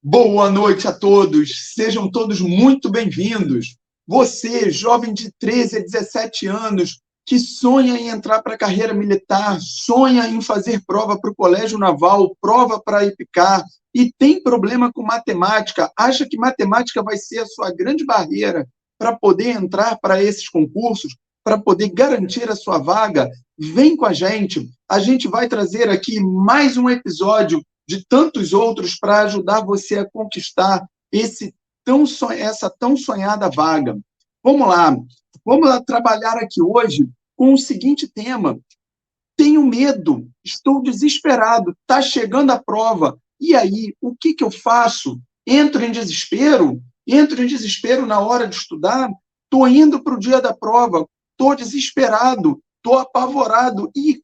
Boa noite a todos, sejam todos muito bem-vindos. Você, jovem de 13 a 17 anos, que sonha em entrar para a carreira militar, sonha em fazer prova para o Colégio Naval, prova para a EPICAR, e tem problema com matemática, acha que matemática vai ser a sua grande barreira para poder entrar para esses concursos, para poder garantir a sua vaga, vem com a gente vai trazer aqui mais um episódio de tantos outros para ajudar você a conquistar essa tão sonhada vaga. Vamos lá trabalhar aqui hoje com o seguinte tema: tenho medo, estou desesperado, está chegando a prova, e aí, o que eu faço? Entro em desespero? Entro em desespero na hora de estudar? Estou indo para o dia da prova, estou desesperado, estou apavorado, e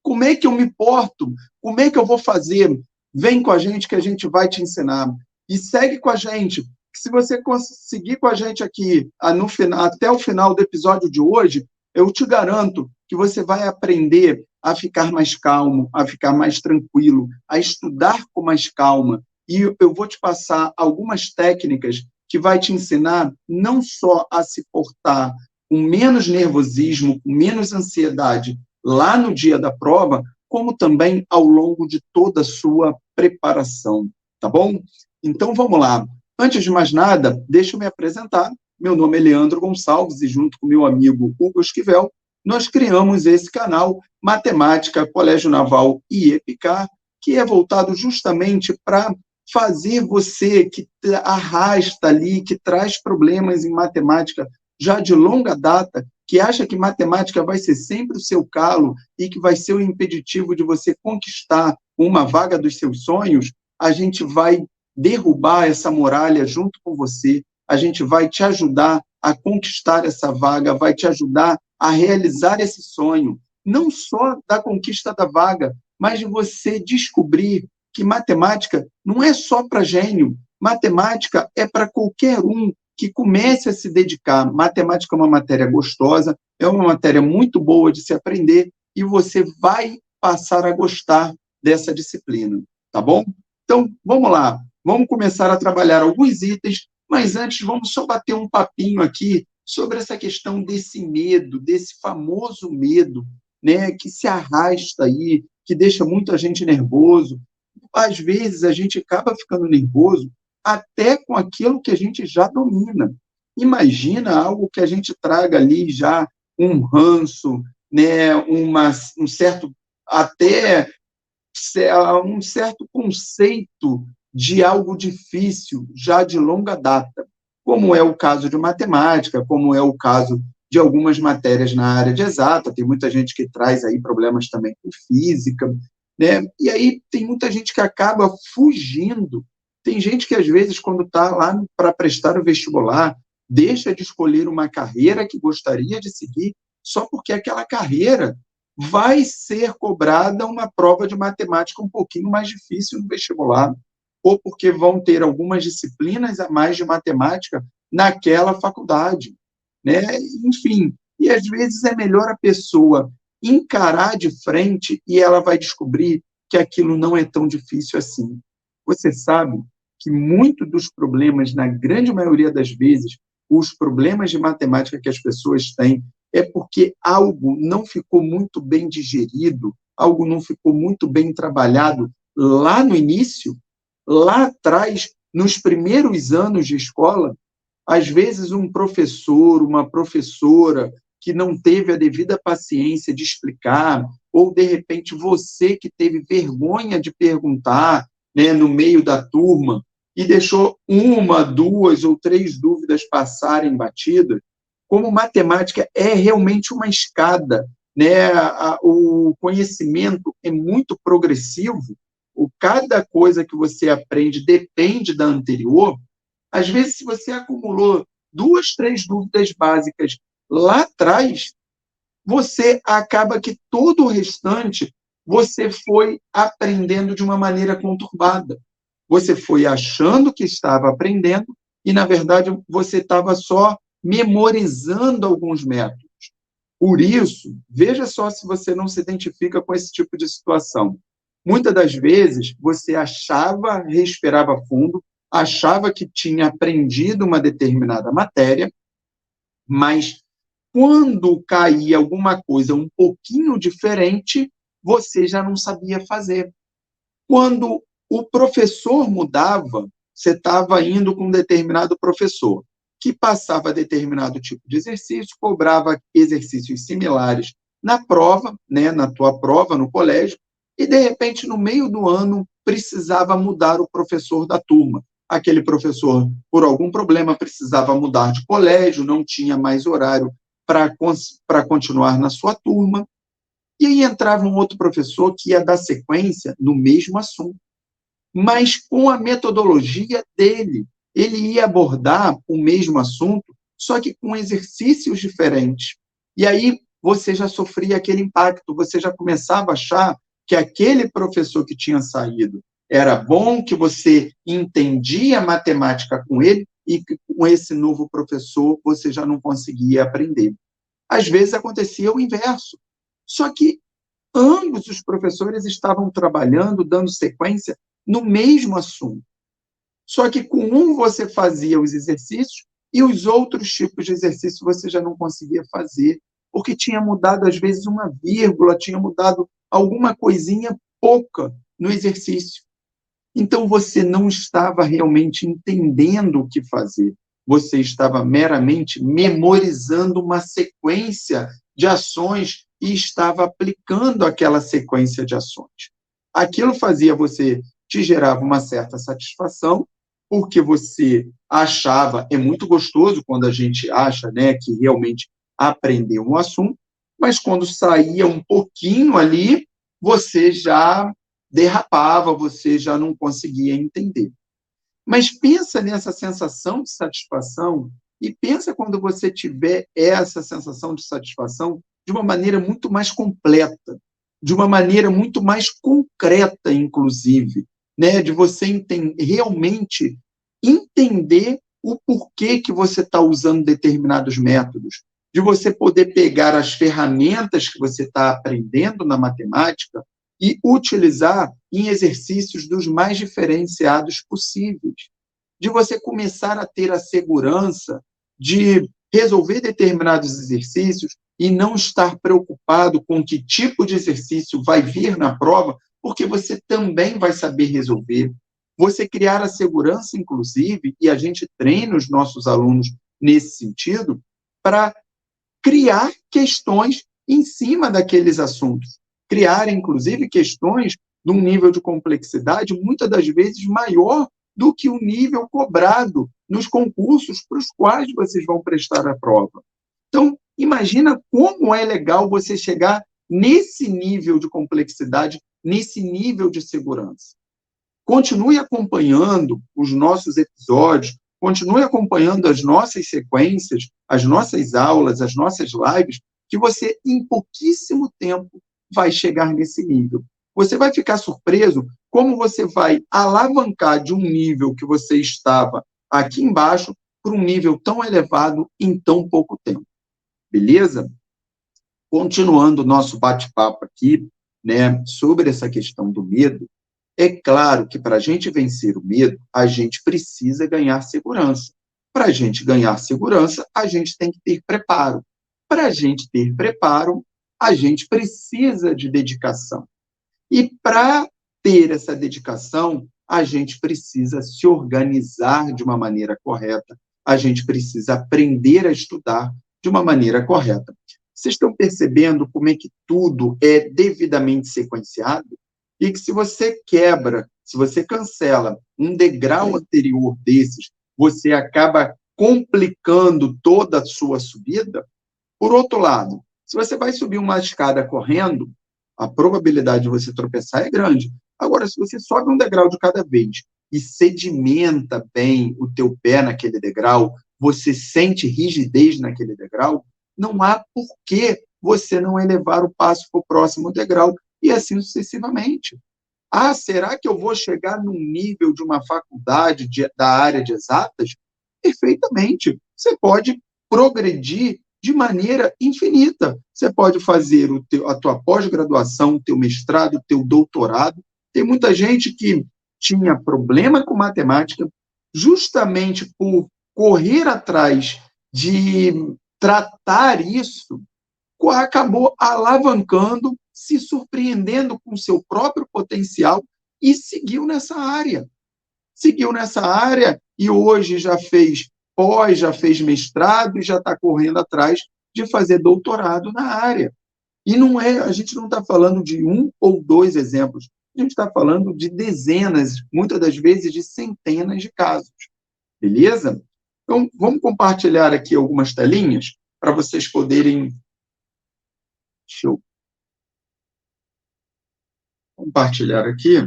como é que eu me porto? Como é que eu vou fazer? Vem com a gente que a gente vai te ensinar. E segue com a gente. Se você conseguir com a gente aqui até o final do episódio de hoje, eu te garanto que você vai aprender a ficar mais calmo, a ficar mais tranquilo, a estudar com mais calma. E eu vou te passar algumas técnicas que vai te ensinar não só a se portar com menos nervosismo, com menos ansiedade lá no dia da prova, como também ao longo de toda a sua preparação, tá bom? Então, vamos lá. Antes de mais nada, deixa eu me apresentar. Meu nome é Leandro Gonçalves e junto com meu amigo Hugo Esquivel, nós criamos esse canal Matemática, Colégio Naval e EPICAR, que é voltado justamente para fazer você que arrasta ali, que traz problemas em matemática já de longa data, que acha que matemática vai ser sempre o seu calo e que vai ser o impeditivo de você conquistar uma vaga dos seus sonhos, a gente vai derrubar essa muralha junto com você, a gente vai te ajudar a conquistar essa vaga, vai te ajudar a realizar esse sonho, não só da conquista da vaga, mas de você descobrir que matemática não é só para gênio, matemática é para qualquer um que comece a se dedicar. Matemática é uma matéria gostosa, é uma matéria muito boa de se aprender e você vai passar a gostar dessa disciplina, tá bom? Então, vamos lá. Vamos começar a trabalhar alguns itens, mas antes vamos só bater um papinho aqui sobre essa questão desse medo, desse famoso medo, né, que se arrasta aí, que deixa muita gente nervoso. Às vezes a gente acaba ficando nervoso até com aquilo que a gente já domina. Imagina algo que a gente traga ali já um ranço, né, um certo até um certo conceito de algo difícil já de longa data, como é o caso de matemática, como é o caso de algumas matérias na área de exata, tem muita gente que traz aí problemas também com física, né? E aí tem muita gente que acaba fugindo. Tem gente que, às vezes, quando está lá para prestar o vestibular, deixa de escolher uma carreira que gostaria de seguir só porque aquela carreira vai ser cobrada uma prova de matemática um pouquinho mais difícil no vestibular, ou porque vão ter algumas disciplinas a mais de matemática naquela faculdade, né? Enfim, e às vezes é melhor a pessoa encarar de frente e ela vai descobrir que aquilo não é tão difícil assim. Você sabe que muitos dos problemas, na grande maioria das vezes, os problemas de matemática que as pessoas têm é porque algo não ficou muito bem digerido, algo não ficou muito bem trabalhado lá no início, lá atrás, nos primeiros anos de escola. Às vezes um professor, uma professora que não teve a devida paciência de explicar, ou, de repente, você que teve vergonha de perguntar, né, no meio da turma, e deixou uma, duas ou três dúvidas passarem batidas, como matemática é realmente uma escada, né? O conhecimento é muito progressivo, cada coisa que você aprende depende da anterior. Às vezes, se você acumulou duas, três dúvidas básicas lá atrás, você acaba que todo o restante você foi aprendendo de uma maneira conturbada. Você foi achando que estava aprendendo e, na verdade, você estava só memorizando alguns métodos. Por isso, veja só se você não se identifica com esse tipo de situação. Muitas das vezes, você achava, respirava fundo, achava que tinha aprendido uma determinada matéria, mas quando caía alguma coisa um pouquinho diferente, você já não sabia fazer. Quando o professor mudava, você estava indo com um determinado professor, que passava determinado tipo de exercício, cobrava exercícios similares na prova, né, na tua prova no colégio, e de repente, no meio do ano, precisava mudar o professor da turma. Aquele professor, por algum problema, precisava mudar de colégio, não tinha mais horário para continuar na sua turma. E aí entrava um outro professor que ia dar sequência no mesmo assunto, mas com a metodologia dele. Ele ia abordar o mesmo assunto, só que com exercícios diferentes. E aí você já sofria aquele impacto, você já começava a achar que aquele professor que tinha saído era bom, que você entendia matemática com ele, e que com esse novo professor você já não conseguia aprender. Às vezes acontecia o inverso. Só que ambos os professores estavam trabalhando, dando sequência no mesmo assunto. Só que com um você fazia os exercícios e os outros tipos de exercício você já não conseguia fazer, porque tinha mudado, às vezes, uma vírgula, tinha mudado alguma coisinha pouca no exercício. Então, você não estava realmente entendendo o que fazer. Você estava meramente memorizando uma sequência de ações e estava aplicando aquela sequência de ações. Aquilo fazia você, te gerava uma certa satisfação, porque você achava, é muito gostoso quando a gente acha, né, que realmente aprendeu um assunto, mas quando saía um pouquinho ali, você já derrapava, você já não conseguia entender. Mas pensa nessa sensação de satisfação e pensa quando você tiver essa sensação de satisfação de uma maneira muito mais completa, de uma maneira muito mais concreta, inclusive, né? De você realmente entender o porquê que você está usando determinados métodos, de você poder pegar as ferramentas que você está aprendendo na matemática e utilizar em exercícios dos mais diferenciados possíveis, de você começar a ter a segurança de resolver determinados exercícios e não estar preocupado com que tipo de exercício vai vir na prova, porque você também vai saber resolver. Você criar a segurança, inclusive, e a gente treina os nossos alunos nesse sentido, para criar questões em cima daqueles assuntos. Criar, inclusive, questões de um nível de complexidade muitas das vezes maior do que o nível cobrado nos concursos para os quais vocês vão prestar a prova. Então, imagina como é legal você chegar nesse nível de complexidade, nesse nível de segurança. Continue acompanhando os nossos episódios, continue acompanhando as nossas sequências, as nossas aulas, as nossas lives, que você, em pouquíssimo tempo, vai chegar nesse nível. Você vai ficar surpreso como você vai alavancar de um nível que você estava aqui embaixo para um nível tão elevado em tão pouco tempo. Beleza? Continuando o nosso bate-papo aqui, né, sobre essa questão do medo, é claro que para a gente vencer o medo, a gente precisa ganhar segurança. Para a gente ganhar segurança, a gente tem que ter preparo. Para a gente ter preparo, a gente precisa de dedicação. E para ter essa dedicação, a gente precisa se organizar de uma maneira correta, a gente precisa aprender a estudar de uma maneira correta. Vocês estão percebendo como é que tudo é devidamente sequenciado? E que se você quebra, se você cancela um degrau anterior desses, você acaba complicando toda a sua subida? Por outro lado, se você vai subir uma escada correndo, a probabilidade de você tropeçar é grande. Agora, se você sobe um degrau de cada vez e sedimenta bem o teu pé naquele degrau, você sente rigidez naquele degrau, não há por que você não elevar o passo para o próximo degrau e assim sucessivamente. Ah, será que eu vou chegar num nível de uma faculdade da área de exatas? Perfeitamente. Você pode progredir de maneira infinita. Você pode fazer a tua pós-graduação, o teu mestrado, o teu doutorado. Tem muita gente que tinha problema com matemática, justamente por correr atrás de tratar isso, acabou alavancando, se surpreendendo com seu próprio potencial e seguiu nessa área. Seguiu nessa área e hoje já fez pós, já fez mestrado e já está correndo atrás de fazer doutorado na área. E não é, a gente não está falando de um ou dois exemplos, a gente está falando de dezenas, muitas das vezes de centenas de casos. Beleza? Então, vamos compartilhar aqui algumas telinhas para vocês poderem. Deixa eu compartilhar aqui.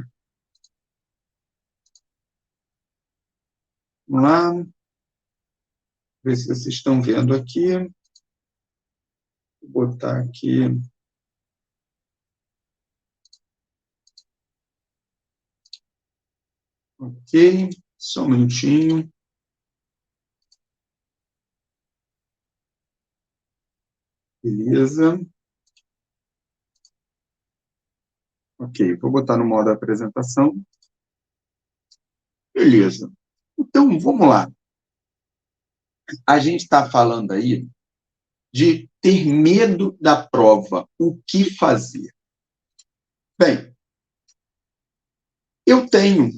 Vamos lá. Ver se vocês estão vendo aqui. Vou botar aqui. Ok, só um minutinho. Beleza. Ok, vou botar no modo apresentação. Beleza. Então, vamos lá. A gente está falando aí de ter medo da prova, o que fazer? Bem, eu tenho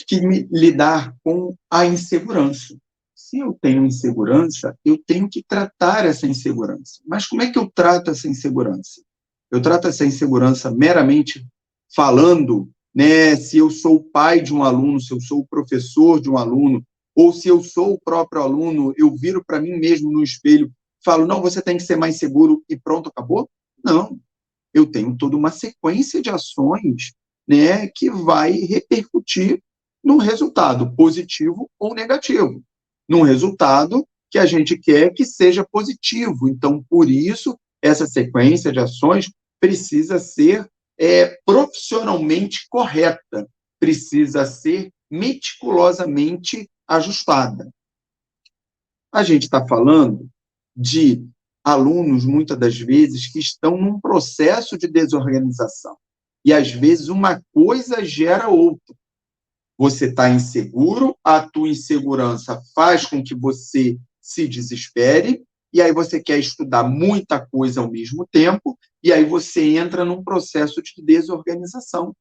que lidar com a insegurança. Se eu tenho insegurança, eu tenho que tratar essa insegurança. Mas como é que eu trato essa insegurança? Eu trato essa insegurança meramente falando, né, se eu sou o pai de um aluno, se eu sou o professor de um aluno, ou se eu sou o próprio aluno, eu viro para mim mesmo no espelho, falo, não, você tem que ser mais seguro e pronto, acabou? Não. Eu tenho toda uma sequência de ações, né, que vai repercutir num resultado positivo ou negativo, num resultado que a gente quer que seja positivo. Então, por isso, essa sequência de ações precisa ser profissionalmente correta, precisa ser meticulosamente ajustada. A gente está falando de alunos, muitas das vezes, que estão num processo de desorganização. E, às vezes, uma coisa gera outra. Você está inseguro, a tua insegurança faz com que você se desespere, e aí você quer estudar muita coisa ao mesmo tempo, e aí você entra num processo de desorganização.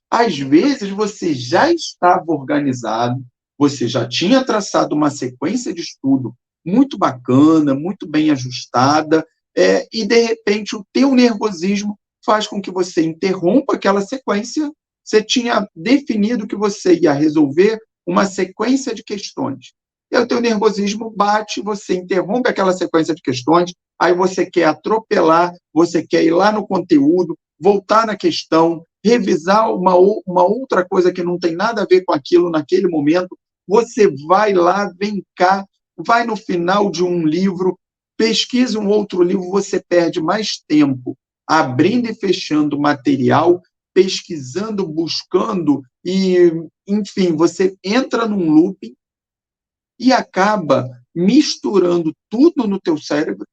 Às vezes, você já estava organizado, você já tinha traçado uma sequência de estudo muito bacana, muito bem ajustada, e, de repente, o teu nervosismo faz com que você interrompa aquela sequência. Você tinha definido que você ia resolver uma sequência de questões. E aí o teu nervosismo bate, você interrompe aquela sequência de questões, aí você quer atropelar, você quer ir lá no conteúdo, voltar na questão, revisar uma outra coisa que não tem nada a ver com aquilo naquele momento, você vai lá, vem cá, vai no final de um livro, pesquisa um outro livro, você perde mais tempo abrindo e fechando material, pesquisando, buscando, e, enfim, você entra num looping e acaba misturando tudo no teu cérebro.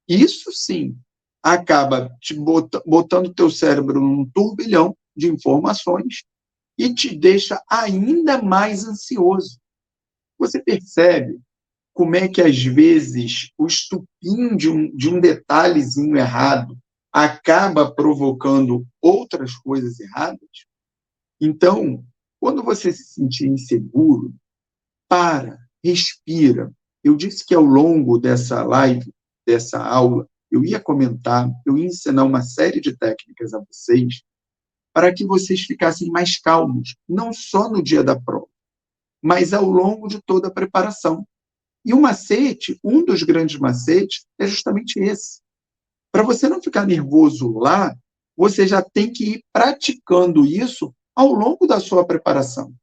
Isso sim acaba te botando o teu cérebro num turbilhão de informações e te deixa ainda mais ansioso. Você percebe como é que, às vezes, o estupim de um detalhezinho errado acaba provocando outras coisas erradas? Então, quando você se sentir inseguro, respira. Eu disse que ao longo dessa live, dessa aula, eu ia comentar, eu ia ensinar uma série de técnicas a vocês para que vocês ficassem mais calmos, não só no dia da prova, mas ao longo de toda a preparação. E o macete, um dos grandes macetes, é justamente esse. Para você não ficar nervoso lá, você já tem que ir praticando isso ao longo da sua preparação.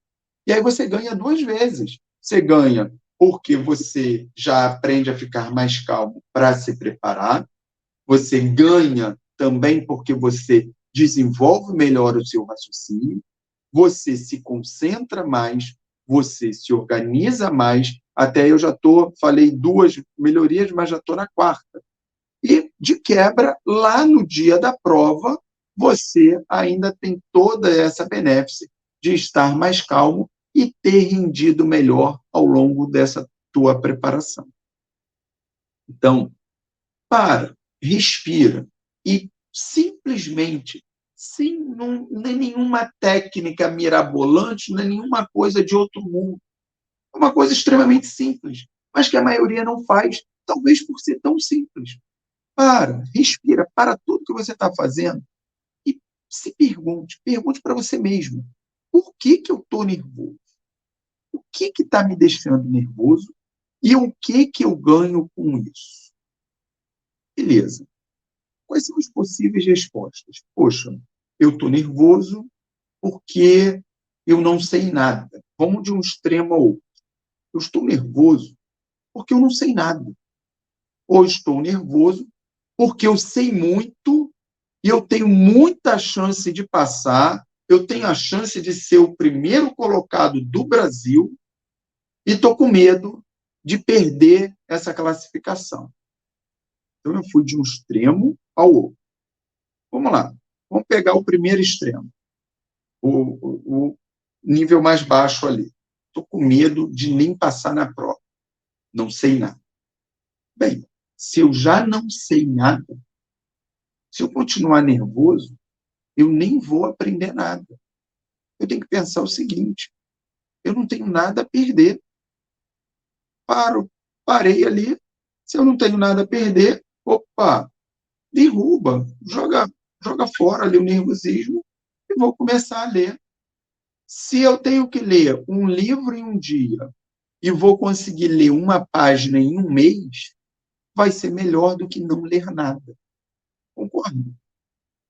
E aí você ganha duas vezes. Você ganha porque você já aprende a ficar mais calmo para se preparar, você ganha também porque você desenvolve melhor o seu raciocínio, você se concentra mais, você se organiza mais, até eu falei duas melhorias, mas já estou na quarta. E, de quebra, lá no dia da prova, você ainda tem toda essa benéfice de estar mais calmo e ter rendido melhor ao longo dessa tua preparação. Então, respira e simplesmente, sem nenhuma técnica mirabolante, nem nenhuma coisa de outro mundo. É uma coisa extremamente simples, mas que a maioria não faz, talvez por ser tão simples. Respira, para tudo que você está fazendo e se pergunte para você mesmo, por que eu estou nervoso? O que está me deixando nervoso e o que eu ganho com isso? Beleza. Quais são as possíveis respostas? Poxa, eu estou nervoso porque eu não sei nada. Vamos de um extremo ao outro. Eu estou nervoso porque eu não sei nada. Ou estou nervoso porque eu sei muito e eu tenho muita chance de passar, eu tenho a chance de ser o primeiro colocado do Brasil e estou com medo de perder essa classificação. Então, eu fui de um extremo ao outro. Vamos lá. Vamos pegar o primeiro extremo, o nível mais baixo ali. Estou com medo de nem passar na prova. Não sei nada. Bem, se eu já não sei nada, se eu continuar nervoso, eu nem vou aprender nada. Eu tenho que pensar o seguinte, eu não tenho nada a perder. Parei ali, se eu não tenho nada a perder, derruba, joga fora ali o nervosismo e vou começar a ler. Se eu tenho que ler um livro em um dia e vou conseguir ler uma página em um mês, vai ser melhor do que não ler nada. Concordo?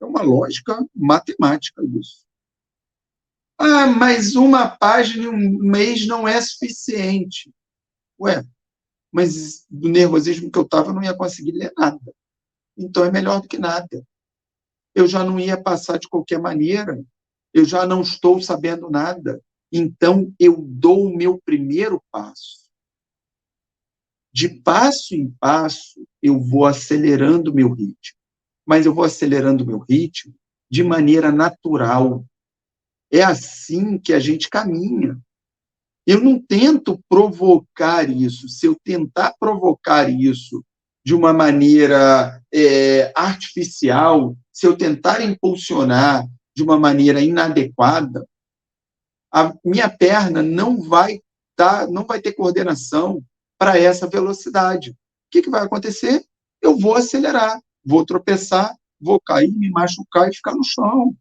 É uma lógica matemática isso. Mas uma página em um mês não é suficiente. Mas do nervosismo que eu estava, eu não ia conseguir ler nada. Então é melhor do que nada. Eu já não ia passar de qualquer maneira. Eu já não estou sabendo nada. Então eu dou o meu primeiro passo. De passo em passo, eu vou acelerando o meu ritmo. Mas eu vou acelerando o meu ritmo de maneira natural. É assim que a gente caminha. Eu não tento provocar isso. Se eu tentar provocar isso de uma maneira artificial, se eu tentar impulsionar de uma maneira inadequada, a minha perna não vai ter coordenação para essa velocidade. O que vai acontecer? Eu vou acelerar, vou tropeçar, vou cair, me machucar e ficar no chão.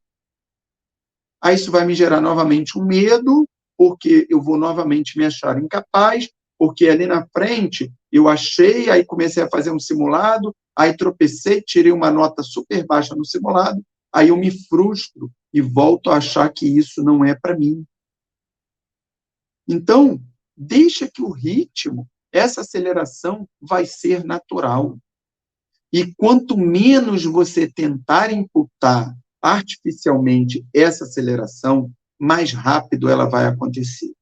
Aí isso vai me gerar novamente um medo, porque eu vou novamente me achar incapaz, porque ali na frente eu achei, aí comecei a fazer um simulado, aí tropecei, tirei uma nota super baixa no simulado, aí eu me frustro e volto a achar que isso não é para mim. Então, deixa que o ritmo, essa aceleração vai ser natural. E quanto menos você tentar imputar artificialmente essa aceleração, mais rápido ela vai acontecer.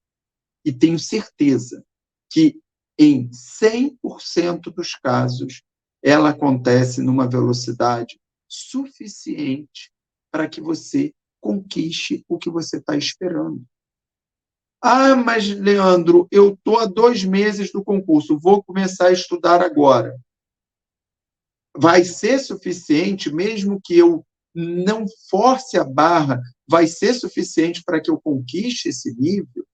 E tenho certeza que em 100% dos casos ela acontece numa velocidade suficiente para que você conquiste o que você está esperando. Mas, Leandro, eu estou há 2 meses do concurso, vou começar a estudar agora. Vai ser suficiente, mesmo que eu não force a barra, vai ser suficiente para que eu conquiste esse nível?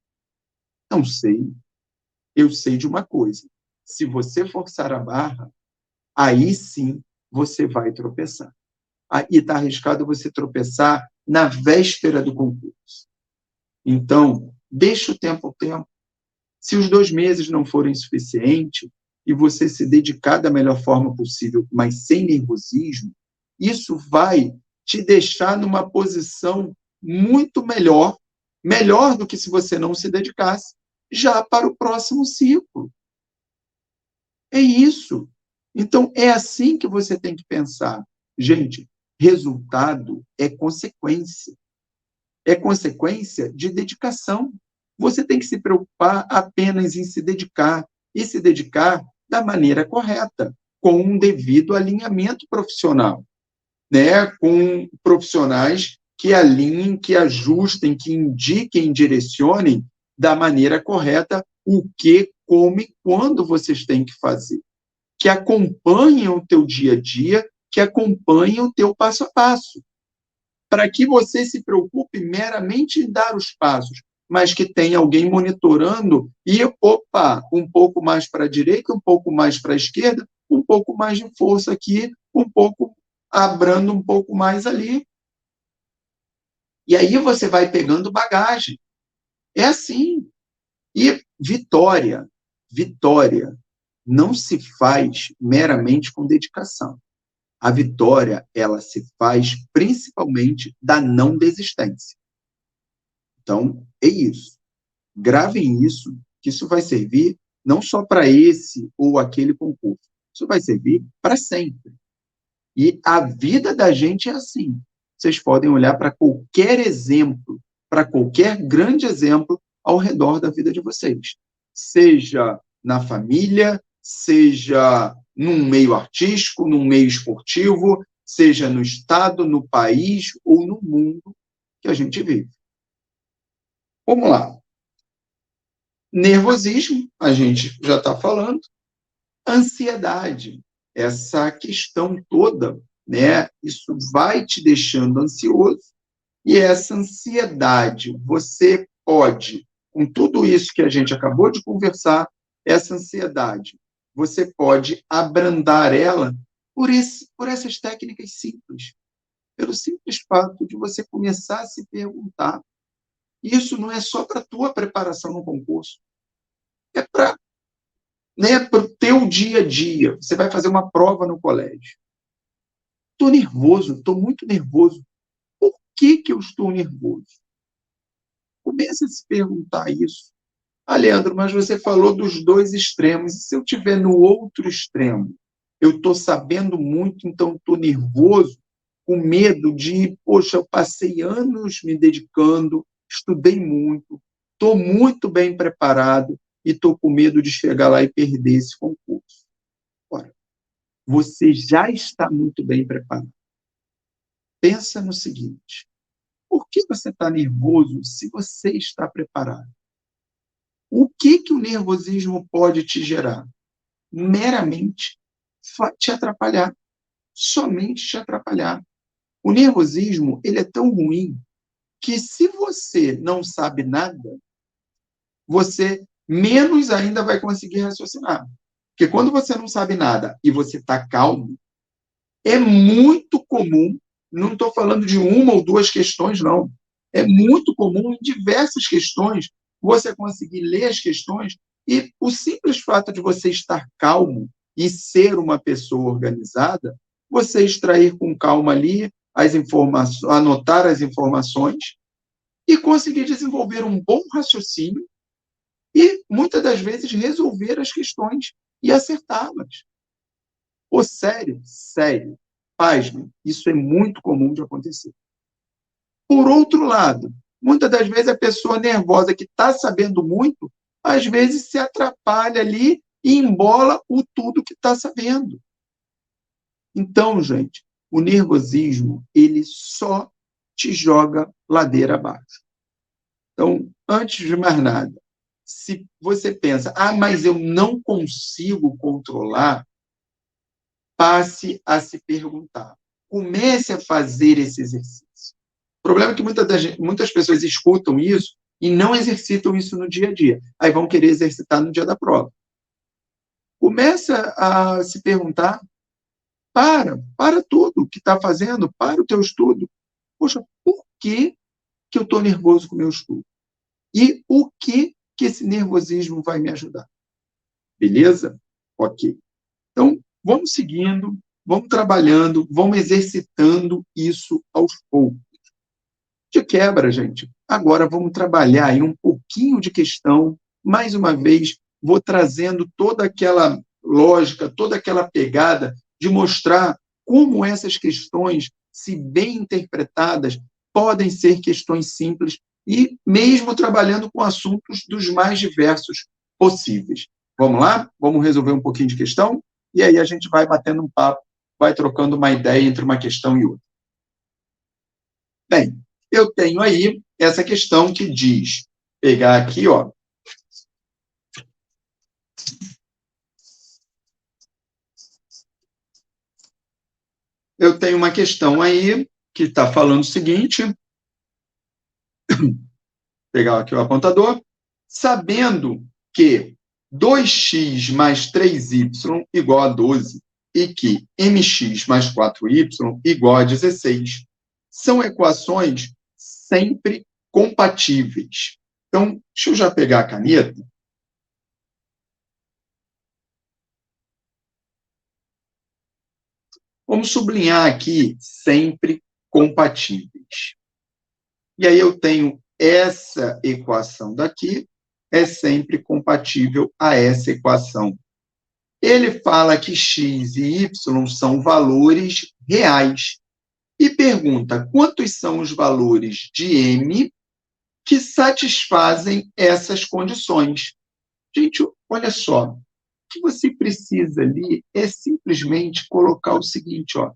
Não sei. Eu sei de uma coisa. Se você forçar a barra, aí sim você vai tropeçar. E está arriscado você tropeçar na véspera do concurso. Então, deixa o tempo ao tempo. Se os 2 meses não forem suficientes e você se dedicar da melhor forma possível, mas sem nervosismo, isso vai te deixar numa posição muito melhor do que se você não se dedicasse, já para o próximo ciclo. É isso. Então, é assim que você tem que pensar. Gente, resultado é consequência. É consequência de dedicação. Você tem que se preocupar apenas em se dedicar, e se dedicar da maneira correta, com um devido alinhamento profissional, né? Com profissionais que alinhem, que ajustem, que indiquem, direcionem da maneira correta o que, como e quando vocês têm que fazer. Que acompanhem o teu dia a dia, que acompanhem o teu passo a passo. Para que você se preocupe meramente em dar os passos, mas que tenha alguém monitorando e, opa, um pouco mais para a direita, um pouco mais para a esquerda, um pouco mais de força aqui, um pouco abrando um pouco mais ali. E aí você vai pegando bagagem. É assim. E vitória não se faz meramente com dedicação. A vitória, ela se faz principalmente da não desistência. Então, é isso. Gravem isso, que isso vai servir não só para esse ou aquele concurso. Isso vai servir para sempre. E a vida da gente é assim. Vocês podem olhar para qualquer exemplo, para qualquer grande exemplo ao redor da vida de vocês. Seja na família, seja num meio artístico, num meio esportivo, seja no estado, no país ou no mundo que a gente vive. Vamos lá. Nervosismo, a gente já está falando. Ansiedade, essa questão toda, né? Isso vai te deixando ansioso. E essa ansiedade, você pode, com tudo isso que a gente acabou de conversar, essa ansiedade, você pode abrandar ela por essas técnicas simples. Pelo simples fato de você começar a se perguntar. Isso não é só para a tua preparação no concurso. É para, né, o teu dia a dia. Você vai fazer uma prova no colégio. Estou nervoso, estou muito nervoso. Por que eu estou nervoso? Comece a se perguntar isso. Ah, Leandro, mas você falou dos dois extremos. E se eu estiver no outro extremo? Eu estou sabendo muito, então estou nervoso, com medo de, poxa, eu passei anos me dedicando, estudei muito, estou muito bem preparado e estou com medo de chegar lá e perder esse concurso. Ora, você já está muito bem preparado. Pensa no seguinte, por que você está nervoso se você está preparado? O que o nervosismo pode te gerar? Meramente te atrapalhar, somente te atrapalhar. O nervosismo, ele é tão ruim que se você não sabe nada, você menos ainda vai conseguir raciocinar. Porque quando você não sabe nada e você está calmo, é muito comum, não estou falando de uma ou duas questões, não. É muito comum em diversas questões você conseguir ler as questões e o simples fato de você estar calmo e ser uma pessoa organizada, você extrair com calma ali as informações, anotar as informações e conseguir desenvolver um bom raciocínio e, muitas das vezes, resolver as questões e acertá-las. Ou sério, pasme, isso é muito comum de acontecer. Por outro lado, muitas das vezes a pessoa nervosa que está sabendo muito, às vezes se atrapalha ali e embola o tudo que está sabendo. Então, gente, o nervosismo, ele só te joga ladeira abaixo. Então, antes de mais nada, se você pensa, mas eu não consigo controlar, passe a se perguntar. Comece a fazer esse exercício. O problema é que muitas pessoas escutam isso e não exercitam isso no dia a dia. Aí vão querer exercitar no dia da prova. Comece a se perguntar, para tudo que está fazendo, para o teu estudo. Poxa, por que eu estou nervoso com o meu estudo? E o que esse nervosismo vai me ajudar? Beleza? Ok. Então, vamos seguindo, vamos trabalhando, vamos exercitando isso aos poucos. De quebra, gente. Agora vamos trabalhar aí um pouquinho de questão. Mais uma vez, vou trazendo toda aquela lógica, toda aquela pegada de mostrar como essas questões, se bem interpretadas, podem ser questões simples e mesmo trabalhando com assuntos dos mais diversos possíveis. Vamos lá? Vamos resolver um pouquinho de questão? E aí a gente vai batendo um papo, vai trocando uma ideia entre uma questão e outra. Bem, eu tenho aí essa questão que diz: pegar aqui, ó. Eu tenho uma questão aí que está falando o seguinte, pegar aqui o apontador, sabendo que 2x mais 3y igual a 12 e que mx mais 4y igual a 16, são equações sempre compatíveis. Então, deixa eu já pegar a caneta. Vamos sublinhar aqui sempre compatíveis. E aí eu tenho essa equação daqui, é sempre compatível a essa equação. Ele fala que x e y são valores reais. E pergunta quantos são os valores de m que satisfazem essas condições. Gente, olha só, o que você precisa ali é simplesmente colocar o seguinte, ó.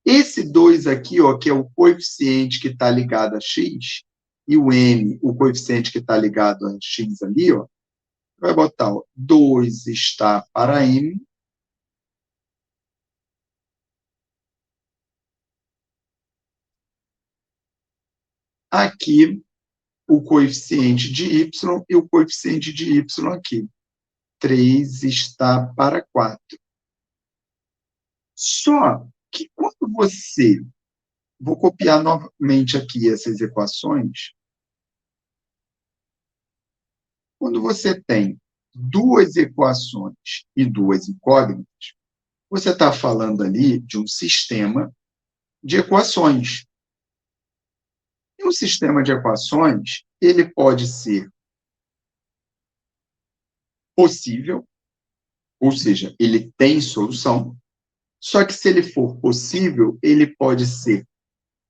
Esse 2 aqui, ó, que é o coeficiente que está ligado a x, e o m, o coeficiente que está ligado a x ali, ó, vai botar, ó, 2 está para m, aqui o coeficiente de y e o coeficiente de y aqui. 3 está para 4. Só que quando você... Vou copiar novamente aqui essas equações. Quando você tem duas equações e duas incógnitas, você está falando ali de um sistema de equações. E um sistema de equações, ele pode ser possível, ou seja, ele tem solução, só que se ele for possível, ele pode ser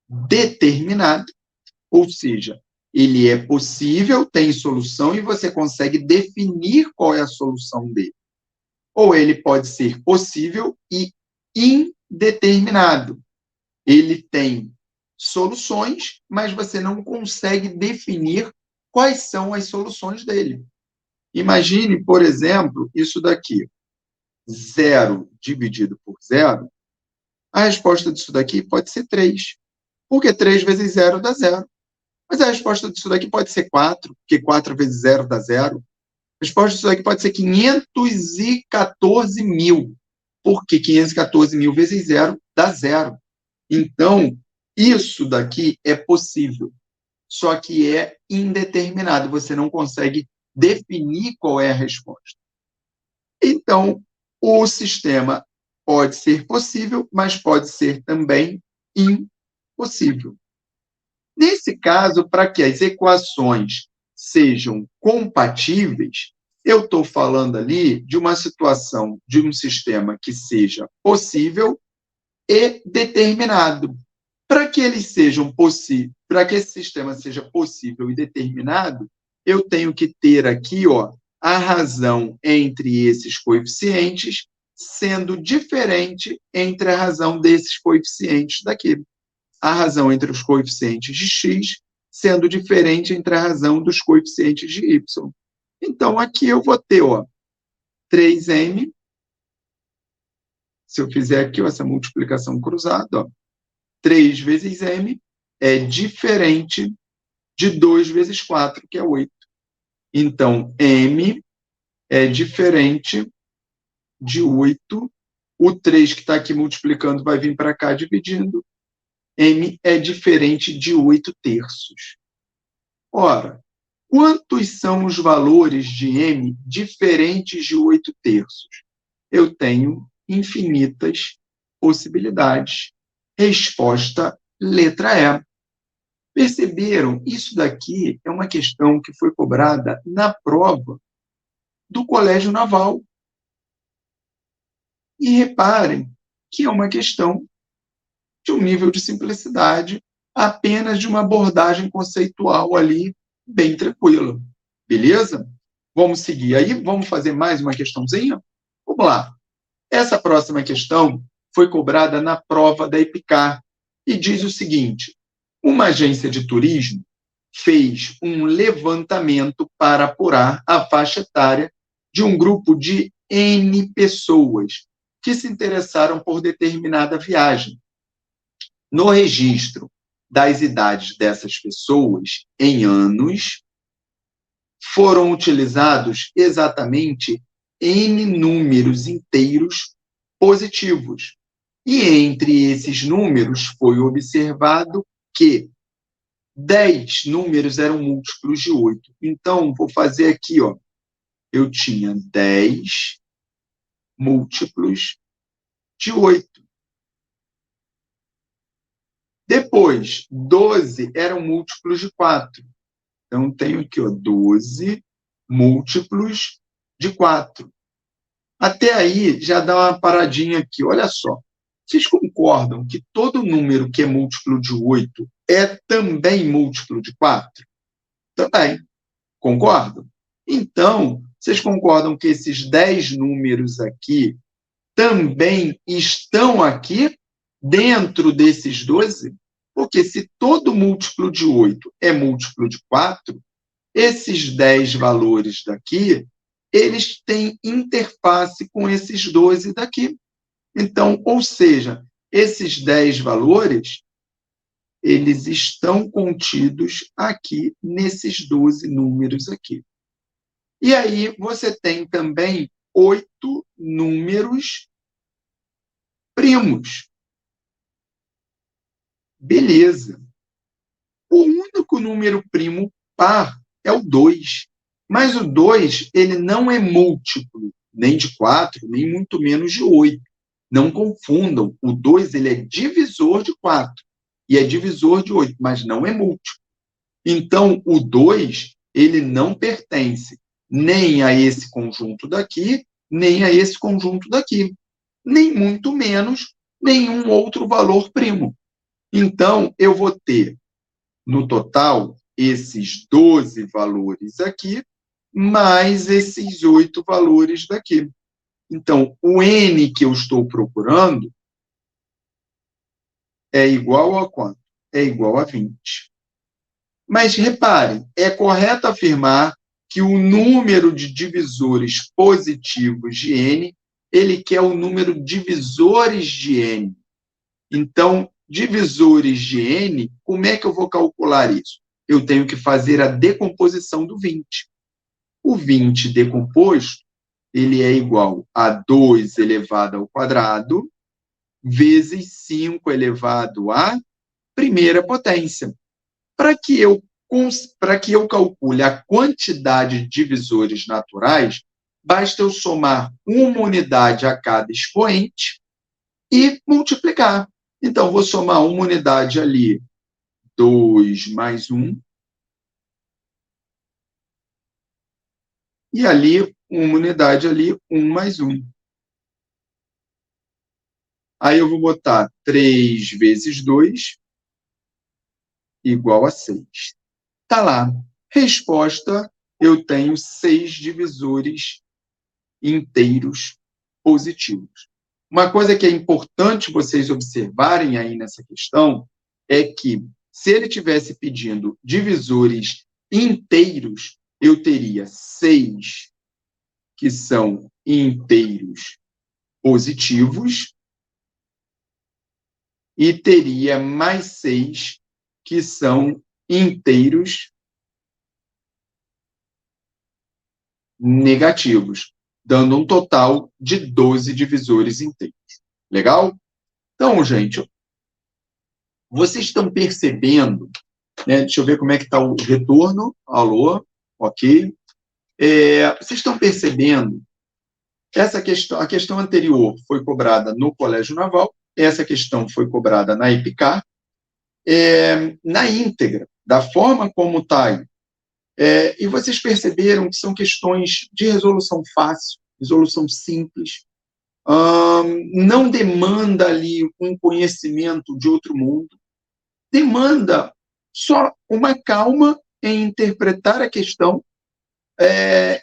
determinado, ou seja, ele é possível, tem solução e você consegue definir qual é a solução dele. Ou ele pode ser possível e indeterminado. Ele tem soluções, mas você não consegue definir quais são as soluções dele. Imagine, por exemplo, isso daqui. 0 dividido por 0, a resposta disso daqui pode ser 3. Porque 3 vezes 0 dá 0. Mas a resposta disso daqui pode ser 4, porque 4 vezes 0 dá 0. A resposta disso daqui pode ser 514 mil, porque 514 mil vezes 0 dá 0. Então, isso daqui é possível, só que é indeterminado, você não consegue definir qual é a resposta. Então, o sistema pode ser possível, mas pode ser também impossível. Nesse caso, para que as equações sejam compatíveis, eu estou falando ali de uma situação de um sistema que seja possível e determinado. Para que eles sejam possíveis, para que esse sistema seja possível e determinado, eu tenho que ter aqui, ó, a razão entre esses coeficientes sendo diferente entre a razão desses coeficientes daqui. A razão entre os coeficientes de x sendo diferente entre a razão dos coeficientes de y. Então, aqui eu vou ter, ó, 3m, se eu fizer aqui ó, essa multiplicação cruzada, ó, 3 vezes m é diferente de 2 vezes 4, que é 8. Então, m é diferente de 8. O 3 que está aqui multiplicando vai vir para cá dividindo. M é diferente de 8 terços. Ora, quantos são os valores de m diferentes de 8 terços? Eu tenho infinitas possibilidades. Resposta, letra E. Perceberam? Isso daqui é uma questão que foi cobrada na prova do Colégio Naval. E reparem que é uma questão de um nível de simplicidade, apenas de uma abordagem conceitual ali, bem tranquila. Beleza? Vamos seguir aí? Vamos fazer mais uma questãozinha? Vamos lá. Essa próxima questão foi cobrada na prova da EPICAR e diz o seguinte: uma agência de turismo fez um levantamento para apurar a faixa etária de um grupo de N pessoas que se interessaram por determinada viagem. No registro das idades dessas pessoas, em anos, foram utilizados exatamente N números inteiros positivos. E entre esses números foi observado que 10 números eram múltiplos de 8. Então, vou fazer aqui, ó. Eu tinha 10 múltiplos de 8. Depois, 12 eram múltiplos de 4. Então, tenho aqui, ó, 12 múltiplos de 4. Até aí, já dá uma paradinha aqui. Olha só. Vocês concordam que todo número que é múltiplo de 8 é também múltiplo de 4? Também. Concordam? Então, vocês concordam que esses 10 números aqui também estão aqui dentro desses 12? Porque se todo múltiplo de 8 é múltiplo de 4, esses 10 valores daqui, eles têm interface com esses 12 daqui. Então, ou seja, esses 10 valores, eles estão contidos aqui nesses 12 números aqui. E aí você tem também 8 números primos. Beleza. O único número primo par é o 2. Mas o 2, ele não é múltiplo nem de 4, nem muito menos de 8. Não confundam. O 2, ele é divisor de 4. E é divisor de 8, mas não é múltiplo. Então, o 2, ele não pertence nem a esse conjunto daqui, nem a esse conjunto daqui. Nem muito menos nenhum outro valor primo. Então, eu vou ter, no total, esses 12 valores aqui, mais esses 8 valores daqui. Então, o N que eu estou procurando é igual a quanto? É igual a 20. Mas, reparem, é correto afirmar que o número de divisores positivos de N, ele quer o número de divisores de N. Então, divisores de N, como é que eu vou calcular isso? Eu tenho que fazer a decomposição do 20. O 20 decomposto, ele é igual a 2 elevado ao quadrado, vezes 5 elevado à primeira potência. Para que eu calcule a quantidade de divisores naturais, basta eu somar uma unidade a cada expoente e multiplicar. Então, vou somar uma unidade ali, 2 mais 1, e ali, uma unidade ali, 1 mais 1. Aí eu vou botar 3 vezes 2 igual a 6. Está lá. Resposta, eu tenho 6 divisores inteiros positivos. Uma coisa que é importante vocês observarem aí nessa questão é que, se ele tivesse pedindo divisores inteiros, eu teria 6 que são inteiros positivos e teria mais 6 que são inteiros negativos, dando um total de 12 divisores inteiros. Legal? Então, gente, vocês estão percebendo, né? Deixa eu ver como é que está o retorno. Alô? Ok. Vocês estão percebendo, essa questão, a questão anterior foi cobrada no Colégio Naval, essa questão foi cobrada na EPICAR, na íntegra, da forma como está aí. E vocês perceberam que são questões de resolução fácil, resolução simples, não demanda ali um conhecimento de outro mundo, demanda só uma calma em interpretar a questão,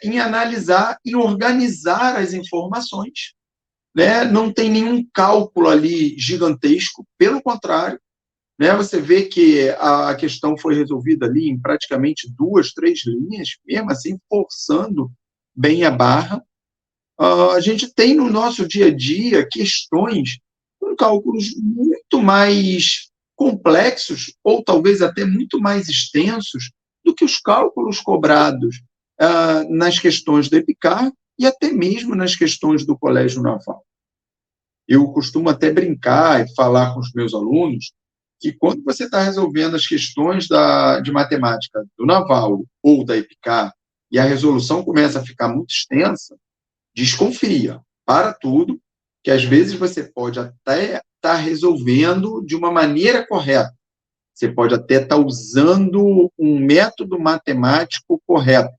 em analisar e organizar as informações, né? Não tem nenhum cálculo ali gigantesco, pelo contrário, né? Você vê que a questão foi resolvida ali em praticamente 2, 3 linhas, mesmo assim, forçando bem a barra. A gente tem no nosso dia a dia questões com cálculos muito mais complexos, ou talvez até muito mais extensos, do que os cálculos cobrados nas questões do EPICAR e até mesmo nas questões do Colégio Naval. Eu costumo até brincar e falar com os meus alunos que quando você está resolvendo as questões de matemática do Naval ou da EPICAR e a resolução começa a ficar muito extensa, desconfia, para tudo, que às vezes você pode até estar resolvendo de uma maneira correta. Você pode até estar usando um método matemático correto,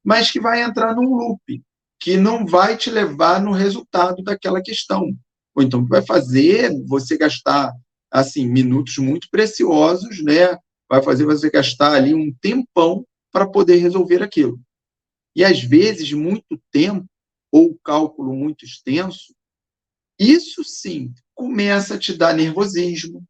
mas que vai entrar num loop, que não vai te levar no resultado daquela questão. Ou então, que vai fazer você gastar, assim, minutos muito preciosos, né? Vai fazer você gastar ali um tempão para poder resolver aquilo. E, às vezes, muito tempo, ou cálculo muito extenso, isso sim começa a te dar nervosismo,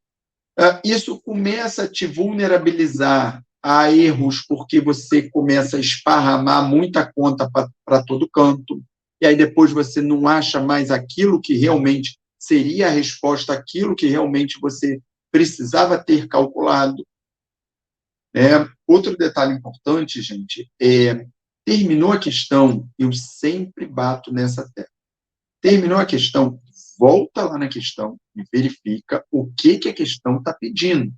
isso começa a te vulnerabilizar a erros, porque você começa a esparramar muita conta para todo canto, e aí depois você não acha mais aquilo que realmente seria a resposta, aquilo que realmente você precisava ter calculado. Outro detalhe importante, gente, terminou a questão, eu sempre bato nessa tecla. Terminou a questão, volta lá na questão e verifica o que a questão está pedindo.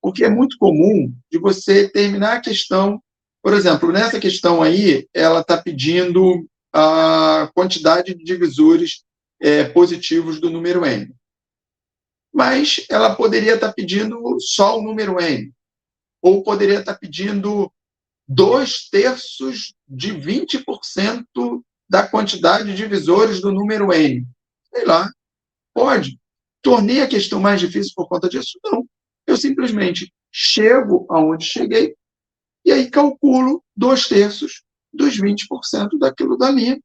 Porque é muito comum de você terminar a questão, por exemplo, nessa questão aí, ela está pedindo a quantidade de divisores positivos do número n. Mas ela poderia estar pedindo só o número n. Ou poderia estar pedindo 2/3 de 20% da quantidade de divisores do número n. Sei lá, pode. Tornei a questão mais difícil por conta disso? Não. Eu simplesmente chego aonde cheguei e aí calculo 2/3 dos 20% daquilo dali.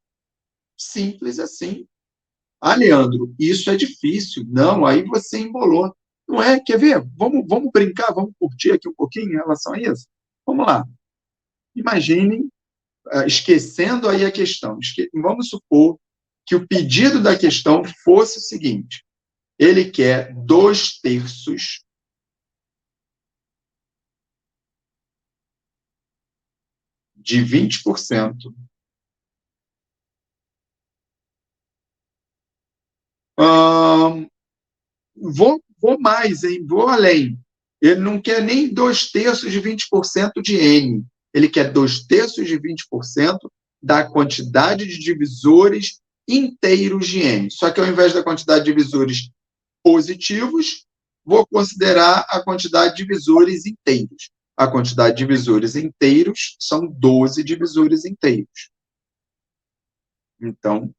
Simples assim. Ah, Leandro, isso é difícil. Não, aí você embolou. Não é? Quer ver? Vamos brincar, vamos curtir aqui um pouquinho em relação a isso? Vamos lá. Imaginem, esquecendo aí a questão, vamos supor que o pedido da questão fosse o seguinte: ele quer 2/3 de 20%. Vou mais, hein? Vou além. Ele não quer nem 2/3 de 20% de N. Ele quer 2/3 de 20% da quantidade de divisores inteiros de N. Só que ao invés da quantidade de divisores positivos, vou considerar a quantidade de divisores inteiros. A quantidade de divisores inteiros são 12 divisores inteiros. Então,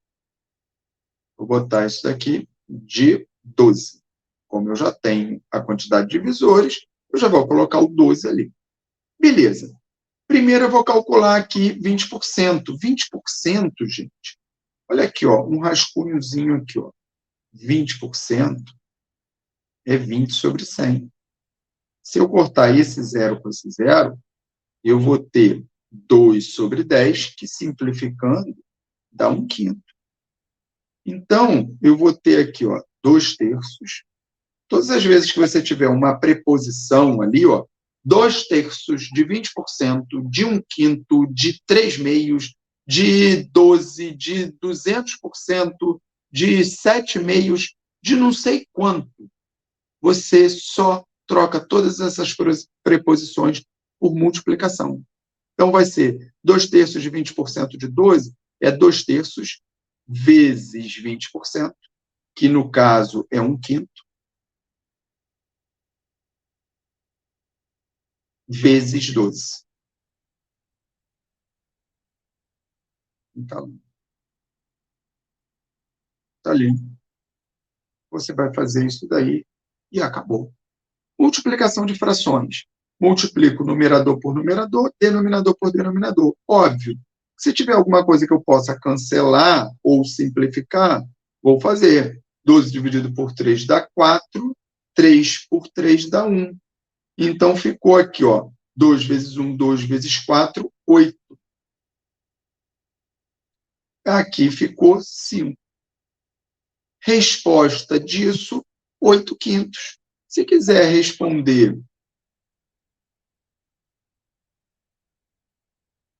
vou botar isso daqui de 12. Como eu já tenho a quantidade de divisores, eu já vou colocar o 12 ali. Beleza. Primeiro eu vou calcular aqui 20%. 20%, gente, olha aqui, ó, um rascunhozinho aqui, ó. 20% é 20/100. Se eu cortar esse zero com esse zero, eu vou ter 2/10, que simplificando dá 1/5. Então, eu vou ter aqui, ó, 2/3. Todas as vezes que você tiver uma preposição ali, ó, 2/3 de 20%, de 1/5, de 3/2, de 12, de 200%, de 7/2, de não sei quanto. Você só troca todas essas preposições por multiplicação. Então, vai ser 2/3 de 20% de 12, é 2/3 vezes 20%, que no caso é 1/5, vezes 12. Então, tá ali. Você vai fazer isso daí e acabou. Multiplicação de frações. Multiplico numerador por numerador, denominador por denominador. Óbvio. Se tiver alguma coisa que eu possa cancelar ou simplificar, vou fazer. 12 dividido por 3 dá 4. 3 por 3 dá 1. Então, ficou aqui, ó, 2 vezes 1, 2 vezes 4, 8. Aqui ficou 5. Resposta disso, 8/5. Se quiser responder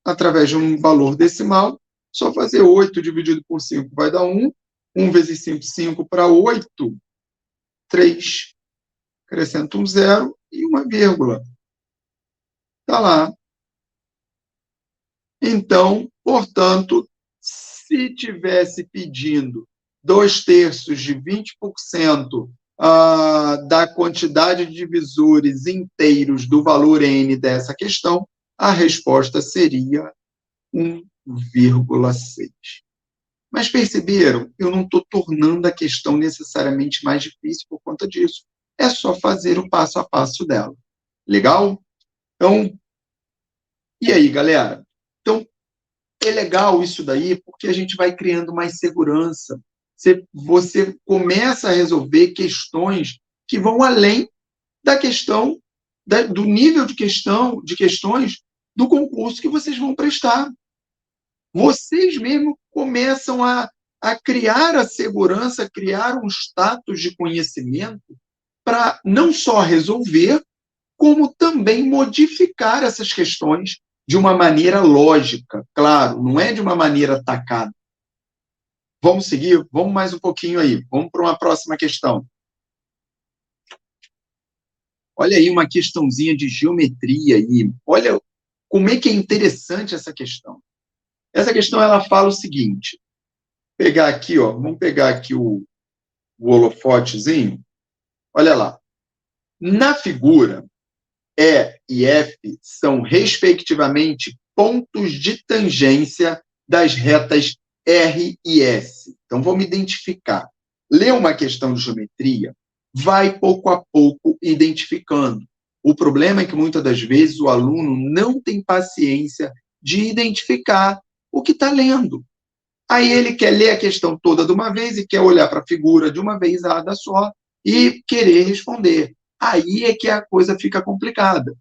através de um valor decimal, só fazer 8 dividido por 5 vai dar 1. 1 vezes 5, 5 para 8, 3. Acrescenta um zero e uma vírgula. Está lá. Então, portanto, se tivesse pedindo 2/3 de 20% da quantidade de divisores inteiros do valor n dessa questão, a resposta seria 1,6. Mas perceberam? Eu não estou tornando a questão necessariamente mais difícil por conta disso. É só fazer o passo a passo dela. Legal? Então, e aí, galera? Então, é legal isso daí porque a gente vai criando mais segurança. Você começa a resolver questões que vão além da questão, do nível de questões do concurso que vocês vão prestar. Vocês mesmos começam a criar a segurança, criar um status de conhecimento para não só resolver, como também modificar essas questões de uma maneira lógica, claro, não é de uma maneira atacada. Vamos seguir? Vamos mais um pouquinho aí. Vamos para uma próxima questão. Olha aí uma questãozinha de geometria aí. Olha como é que é interessante essa questão. Essa questão ela fala o seguinte. Pegar aqui, ó, vamos pegar aqui o holofotezinho. Olha lá. Na figura, E e F são, respectivamente, pontos de tangência das retas R e S. Então, vamos identificar. Ler uma questão de geometria, vai pouco a pouco identificando. O problema é que, muitas das vezes, o aluno não tem paciência de identificar o que está lendo. Aí ele quer ler a questão toda de uma vez e quer olhar para a figura de uma vez só e querer responder. Aí é que a coisa fica complicada.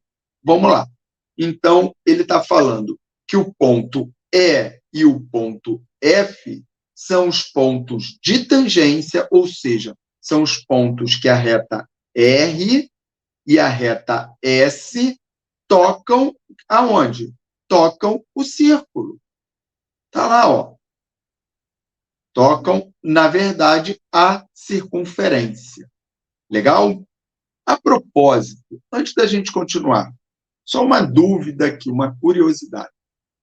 Vamos lá. Então, ele está falando que o ponto E e o ponto F são os pontos de tangência, ou seja, são os pontos que a reta R e a reta S tocam aonde? Tocam o círculo. Está lá, ó. Tocam, na verdade, a circunferência. Legal? A propósito, antes da gente continuar, só uma dúvida aqui, uma curiosidade.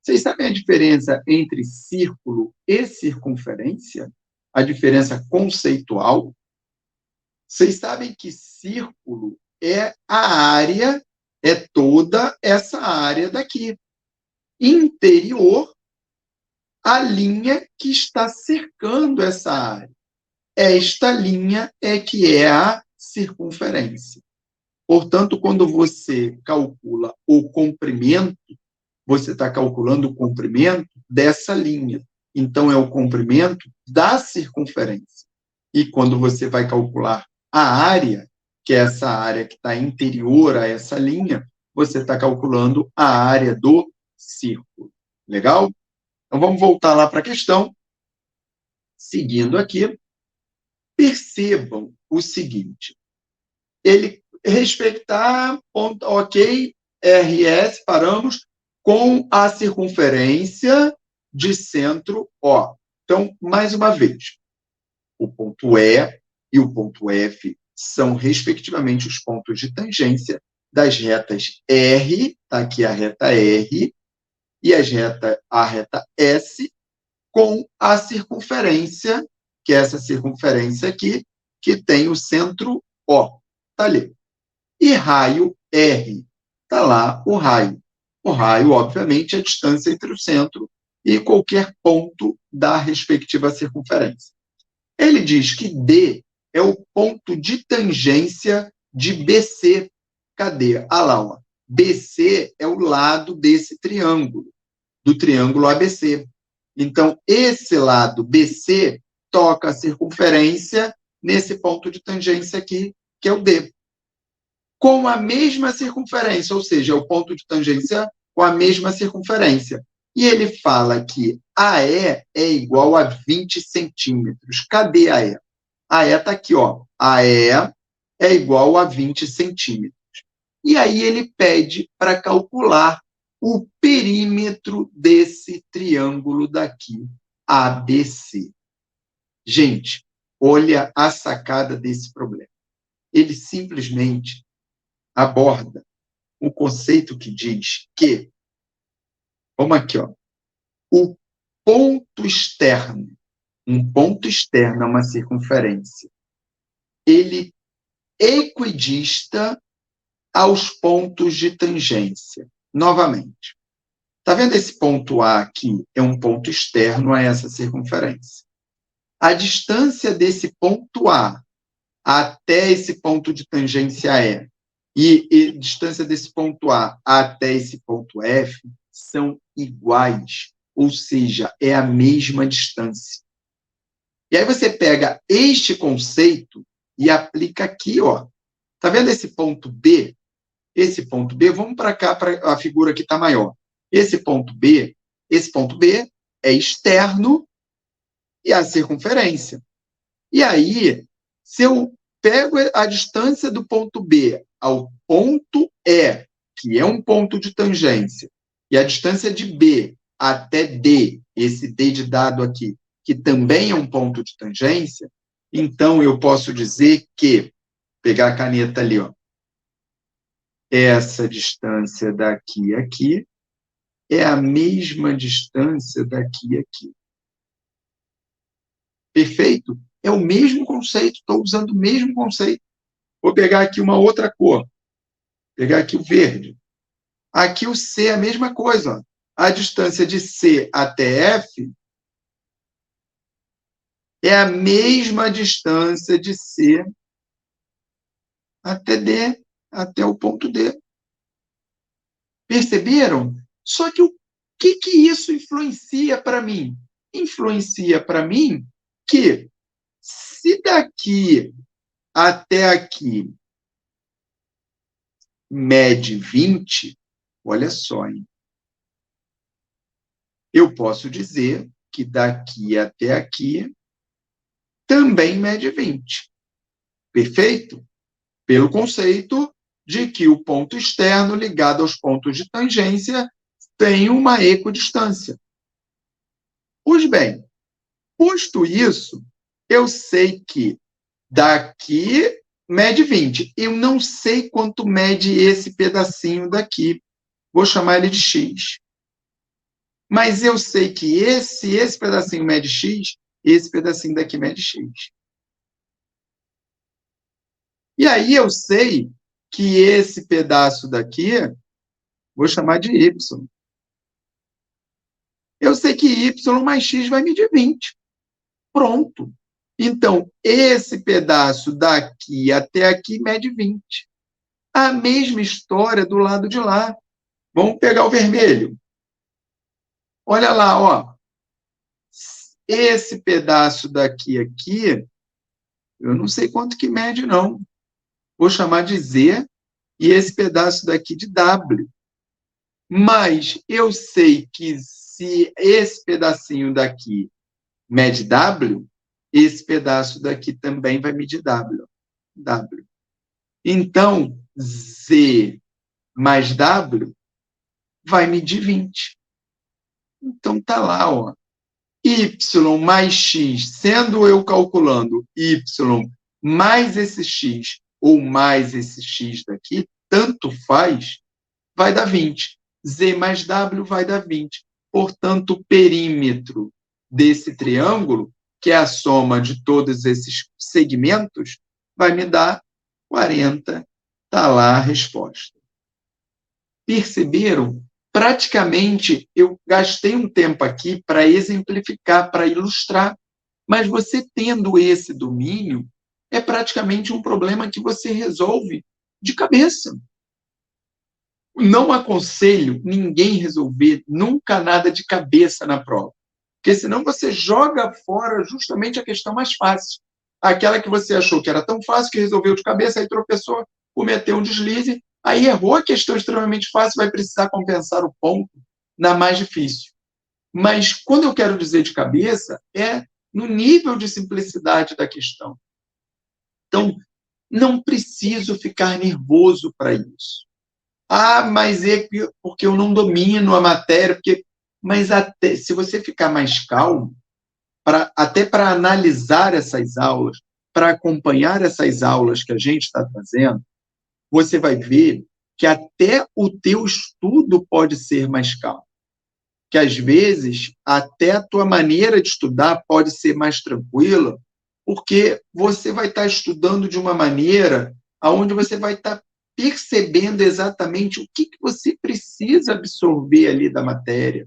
Vocês sabem a diferença entre círculo e circunferência? A diferença conceitual? Vocês sabem que círculo é a área, é toda essa área daqui. Interior, a linha que está cercando essa área. Esta linha é que é a circunferência. Portanto, quando você calcula o comprimento, você está calculando o comprimento dessa linha. Então, é o comprimento da circunferência. E quando você vai calcular a área, que é essa área que está interior a essa linha, você está calculando a área do círculo. Legal? Então, vamos voltar lá para a questão. Seguindo aqui, percebam o seguinte. Ele respeitar, ok, RS, paramos, com a circunferência de centro O. Então, mais uma vez, o ponto E e o ponto F são, respectivamente, os pontos de tangência das retas R, está aqui a reta R, e a reta S, com a circunferência, que é essa circunferência aqui, que tem o centro O. Está ali. E raio R. Está lá o raio. O raio, obviamente, é a distância entre o centro e qualquer ponto da respectiva circunferência. Ele diz que D é o ponto de tangência de BC. Cadê? Ah lá, ó. BC é o lado desse triângulo, do triângulo ABC. Então, esse lado BC toca a circunferência nesse ponto de tangência aqui, que é o D, com a mesma circunferência, ou seja, é o ponto de tangência com a mesma circunferência. E ele fala que AE é igual a 20 centímetros. Cadê AE? AE está aqui, ó. AE é igual a 20 centímetros. E aí ele pede para calcular o perímetro desse triângulo daqui, ABC. Gente, olha a sacada desse problema. Ele simplesmente aborda o conceito que diz que, vamos aqui, ó, o ponto externo, um ponto externo é uma circunferência, ele equidista aos pontos de tangência. Novamente, está vendo esse ponto A aqui? É um ponto externo a essa circunferência. A distância desse ponto A até esse ponto de tangência e distância desse ponto A até esse ponto F são iguais, ou seja, é a mesma distância. E aí você pega este conceito e aplica aqui, ó. Tá vendo esse ponto B? Esse ponto B, vamos para cá, para a figura que está maior. Esse ponto B é externo e a circunferência. E aí, se eu pego a distância do ponto B ao ponto E, que é um ponto de tangência, e a distância de B até D, esse D de dado aqui, que também é um ponto de tangência, então eu posso dizer que, pegar a caneta ali, ó, essa distância daqui a aqui é a mesma distância daqui a aqui. Perfeito? É o mesmo conceito, estou usando o mesmo conceito. Vou pegar aqui uma outra cor. Pegar aqui o verde. Aqui o C é a mesma coisa. Ó. A distância de C até F é a mesma distância de C até D, até o ponto D. Perceberam? Só que o que isso influencia para mim? Influencia para mim que se daqui até aqui mede 20, olha só, hein? Eu posso dizer que daqui até aqui também mede 20. Perfeito? Pelo conceito de que o ponto externo ligado aos pontos de tangência tem uma equidistância. Pois bem, posto isso, eu sei que daqui mede 20. Eu não sei quanto mede esse pedacinho daqui. Vou chamar ele de X. Mas eu sei que esse pedacinho mede X, esse pedacinho daqui mede X. E aí eu sei que esse pedaço daqui, vou chamar de Y. Eu sei que Y mais X vai medir 20. Pronto. Então, esse pedaço daqui até aqui mede 20. A mesma história do lado de lá. Vamos pegar o vermelho. Olha lá, ó. Esse pedaço daqui aqui, eu não sei quanto que mede, não. Vou chamar de Z e esse pedaço daqui de W. Mas eu sei que se esse pedacinho daqui mede W, esse pedaço daqui também vai medir W. Então, Z mais W vai medir 20. Então, tá lá, ó. Y mais X, sendo eu calculando Y mais esse X ou mais esse X daqui, tanto faz, vai dar 20. Z mais W vai dar 20. Portanto, o perímetro desse triângulo, que é a soma de todos esses segmentos, vai me dar 40. Está lá a resposta. Perceberam? Praticamente, eu gastei um tempo aqui para exemplificar, para ilustrar, mas você tendo esse domínio, é praticamente um problema que você resolve de cabeça. Não aconselho ninguém resolver nunca nada de cabeça na prova, porque senão você joga fora justamente a questão mais fácil. Aquela que você achou que era tão fácil, que resolveu de cabeça, aí tropeçou, cometeu um deslize, aí errou a questão extremamente fácil, vai precisar compensar o ponto na mais difícil. Mas quando eu quero dizer de cabeça, é no nível de simplicidade da questão. Então, não preciso ficar nervoso para isso. Ah, mas é porque eu não domino a matéria, mas até se você ficar mais calmo, até para analisar essas aulas, para acompanhar essas aulas que a gente está fazendo, você vai ver que até o teu estudo pode ser mais calmo. Que às vezes até a tua maneira de estudar pode ser mais tranquila, porque você vai estar estudando de uma maneira aonde você vai estar percebendo exatamente o que você precisa absorver ali da matéria.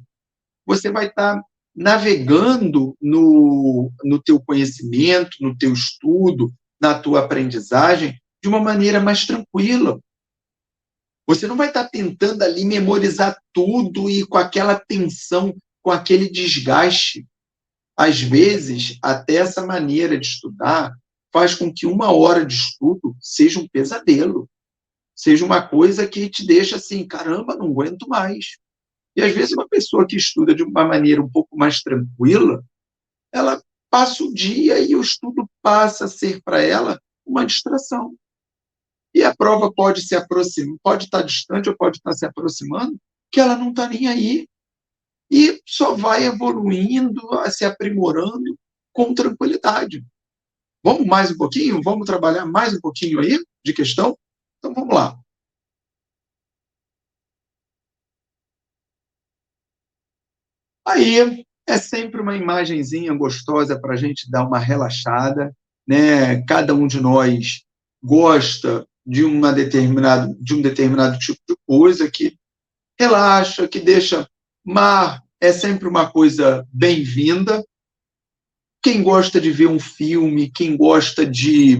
Você vai estar navegando no teu conhecimento, no teu estudo, na tua aprendizagem, de uma maneira mais tranquila. Você não vai estar tentando ali memorizar tudo e com aquela tensão, com aquele desgaste. Às vezes, até essa maneira de estudar faz com que 1 hora de estudo seja um pesadelo, seja uma coisa que te deixa assim, caramba, não aguento mais. E às vezes uma pessoa que estuda de uma maneira um pouco mais tranquila, ela passa o dia e o estudo passa a ser para ela uma distração. E a prova pode se aproximar, pode estar distante ou pode estar se aproximando, que ela não está nem aí. E só vai evoluindo, se aprimorando com tranquilidade. Vamos mais um pouquinho? Vamos trabalhar mais um pouquinho aí de questão? Então vamos lá. Aí é sempre uma imagenzinha gostosa para a gente dar uma relaxada, né? Cada um de nós gosta de um determinado tipo de coisa que relaxa, que deixa. Mar é sempre uma coisa bem-vinda. Quem gosta de ver um filme, quem gosta de,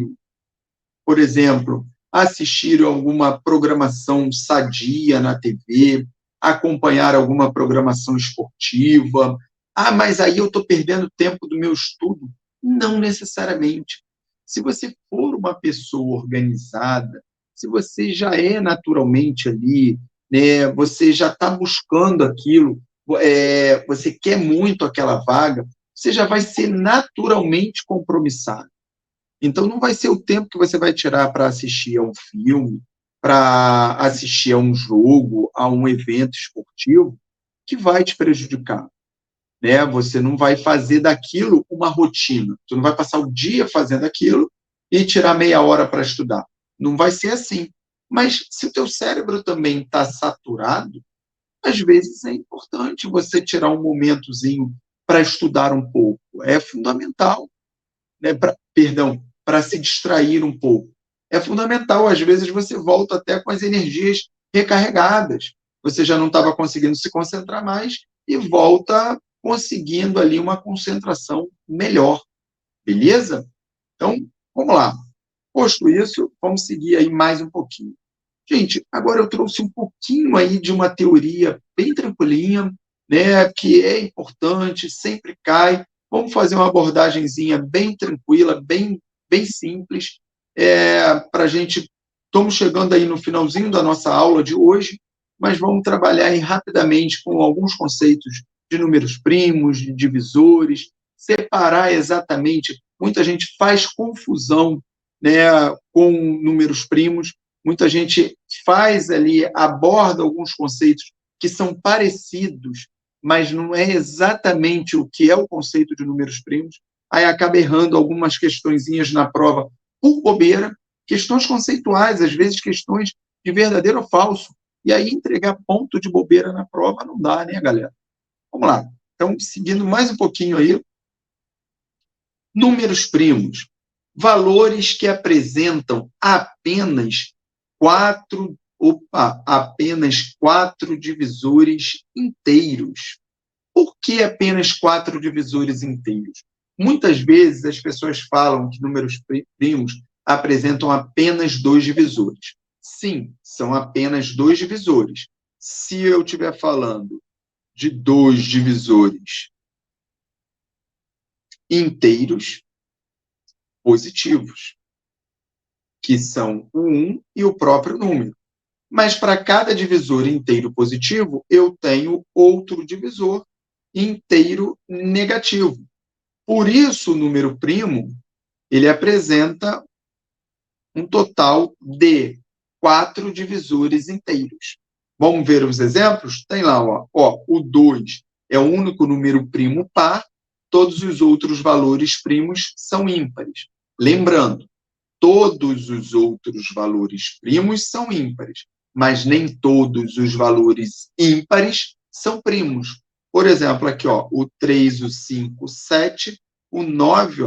por exemplo, assistir alguma programação sadia na TV, acompanhar alguma programação esportiva. Ah, mas aí eu estou perdendo tempo do meu estudo. Não necessariamente. Se você for uma pessoa organizada, se você já é naturalmente ali, né, você já está buscando aquilo, você quer muito aquela vaga, você já vai ser naturalmente compromissado. Então, não vai ser o tempo que você vai tirar para assistir a um filme, para assistir a um jogo, a um evento esportivo, que vai te prejudicar. Né? Você não vai fazer daquilo uma rotina. Você não vai passar o dia fazendo aquilo e tirar meia hora para estudar. Não vai ser assim. Mas se o teu cérebro também está saturado, às vezes é importante você tirar um momentozinho para estudar um pouco. É fundamental, né, para se distrair um pouco. É fundamental, às vezes você volta até com as energias recarregadas. Você já não estava conseguindo se concentrar mais e volta conseguindo ali uma concentração melhor. Beleza? Então, vamos lá. Posto isso, vamos seguir aí mais um pouquinho. Gente, agora eu trouxe um pouquinho aí de uma teoria bem tranquilinha, né, que é importante, sempre cai. Vamos fazer uma abordagenzinha bem tranquila, bem simples, para a gente. Estamos chegando aí no finalzinho da nossa aula de hoje, mas vamos trabalhar aí rapidamente com alguns conceitos de números primos, de divisores, separar exatamente. Muita gente faz confusão, né, com números primos. Muita gente faz ali, aborda alguns conceitos que são parecidos, mas não é exatamente o que é o conceito de números primos, aí acaba errando algumas questõezinhas na prova por bobeira, questões conceituais, às vezes questões de verdadeiro ou falso, e aí entregar ponto de bobeira na prova não dá, né, galera? Vamos lá. Então, seguindo mais um pouquinho aí, números primos, valores que apresentam apenas quatro divisores inteiros. Por que apenas 4 divisores inteiros? Muitas vezes as pessoas falam que números primos apresentam apenas 2 divisores. Sim, são apenas 2 divisores. Se eu estiver falando de 2 divisores inteiros, positivos, que são o 1 e o próprio número. Mas para cada divisor inteiro positivo, eu tenho outro divisor inteiro negativo. Por isso, o número primo, ele apresenta um total de 4 divisores inteiros. Vamos ver os exemplos? Tem lá, o 2 é o único número primo par, todos os outros valores primos são ímpares. Lembrando, todos os outros valores primos são ímpares, mas nem todos os valores ímpares são primos. Por exemplo, aqui, o 3, o 5, o 7, o 9,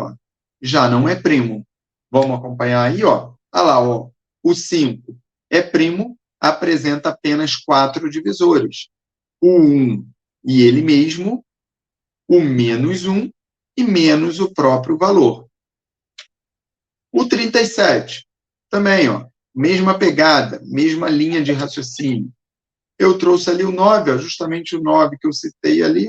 já não é primo. Vamos acompanhar aí, Olha lá, o 5 é primo, apresenta apenas 4 divisores. O 1 e ele mesmo, o menos 1 e menos o próprio valor. O 37, também, mesma pegada, mesma linha de raciocínio. Eu trouxe ali o 9, justamente o 9 que eu citei ali.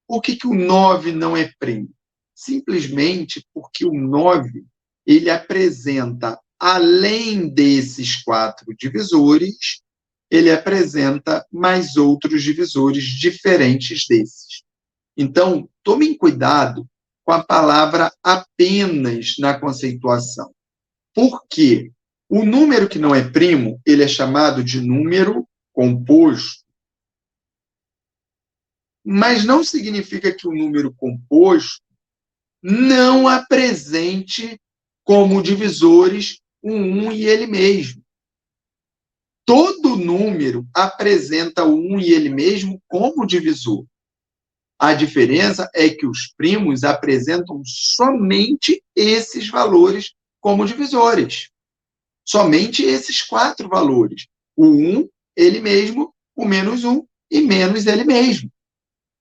Por que o 9 não é primo? Simplesmente porque o 9 ele apresenta, além desses 4 divisores, ele apresenta mais outros divisores diferentes desses. Então, tomem cuidado com a palavra apenas na conceituação. Por quê? O número que não é primo, ele é chamado de número composto. Mas não significa que o número composto não apresente como divisores o 1 e ele mesmo. Todo número apresenta o 1 e ele mesmo como divisor. A diferença é que os primos apresentam somente esses valores como divisores. Somente esses 4 valores. O 1, ele mesmo, o menos 1 e menos ele mesmo.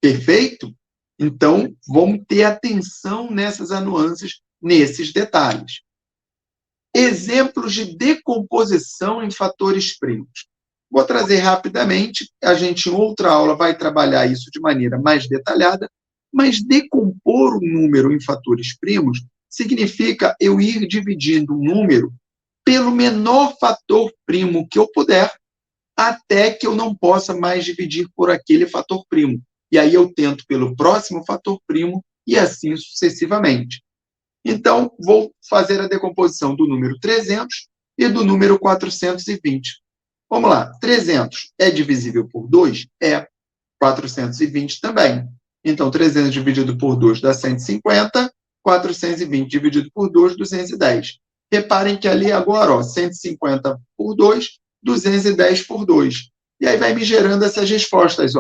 Perfeito? Então, vamos ter atenção nessas nuances, nesses detalhes. Exemplos de decomposição em fatores primos. Vou trazer rapidamente, a gente em outra aula vai trabalhar isso de maneira mais detalhada, mas decompor um número em fatores primos significa eu ir dividindo um número pelo menor fator primo que eu puder, até que eu não possa mais dividir por aquele fator primo. E aí eu tento pelo próximo fator primo e assim sucessivamente. Então, vou fazer a decomposição do número 300 e do número 420. Vamos lá. 300 é divisível por 2? É. 420 também. Então, 300 dividido por 2 dá 150. 420 dividido por 2, 210. Reparem que ali agora, 150 por 2, 210 por 2. E aí vai me gerando essas respostas.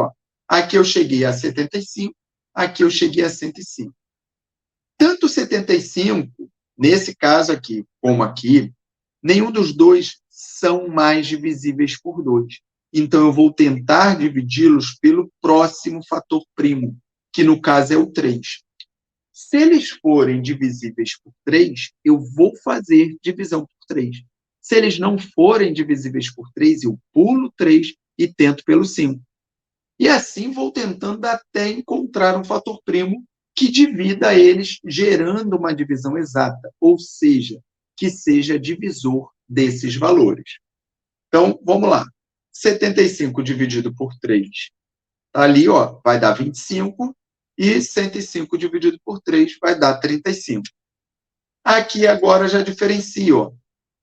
Aqui eu cheguei a 75, aqui eu cheguei a 105. Tanto 75, nesse caso aqui, como aqui, nenhum dos dois são mais divisíveis por 2. Então, eu vou tentar dividi-los pelo próximo fator primo, que no caso é o 3. Se eles forem divisíveis por 3, eu vou fazer divisão por 3. Se eles não forem divisíveis por 3, eu pulo 3 e tento pelo 5. E assim vou tentando até encontrar um fator primo que divida eles, gerando uma divisão exata, ou seja, que seja divisor desses valores. Então, vamos lá. 75 dividido por 3. Ali, vai dar 25, e 105 dividido por 3 vai dar 35. Aqui agora já diferencio.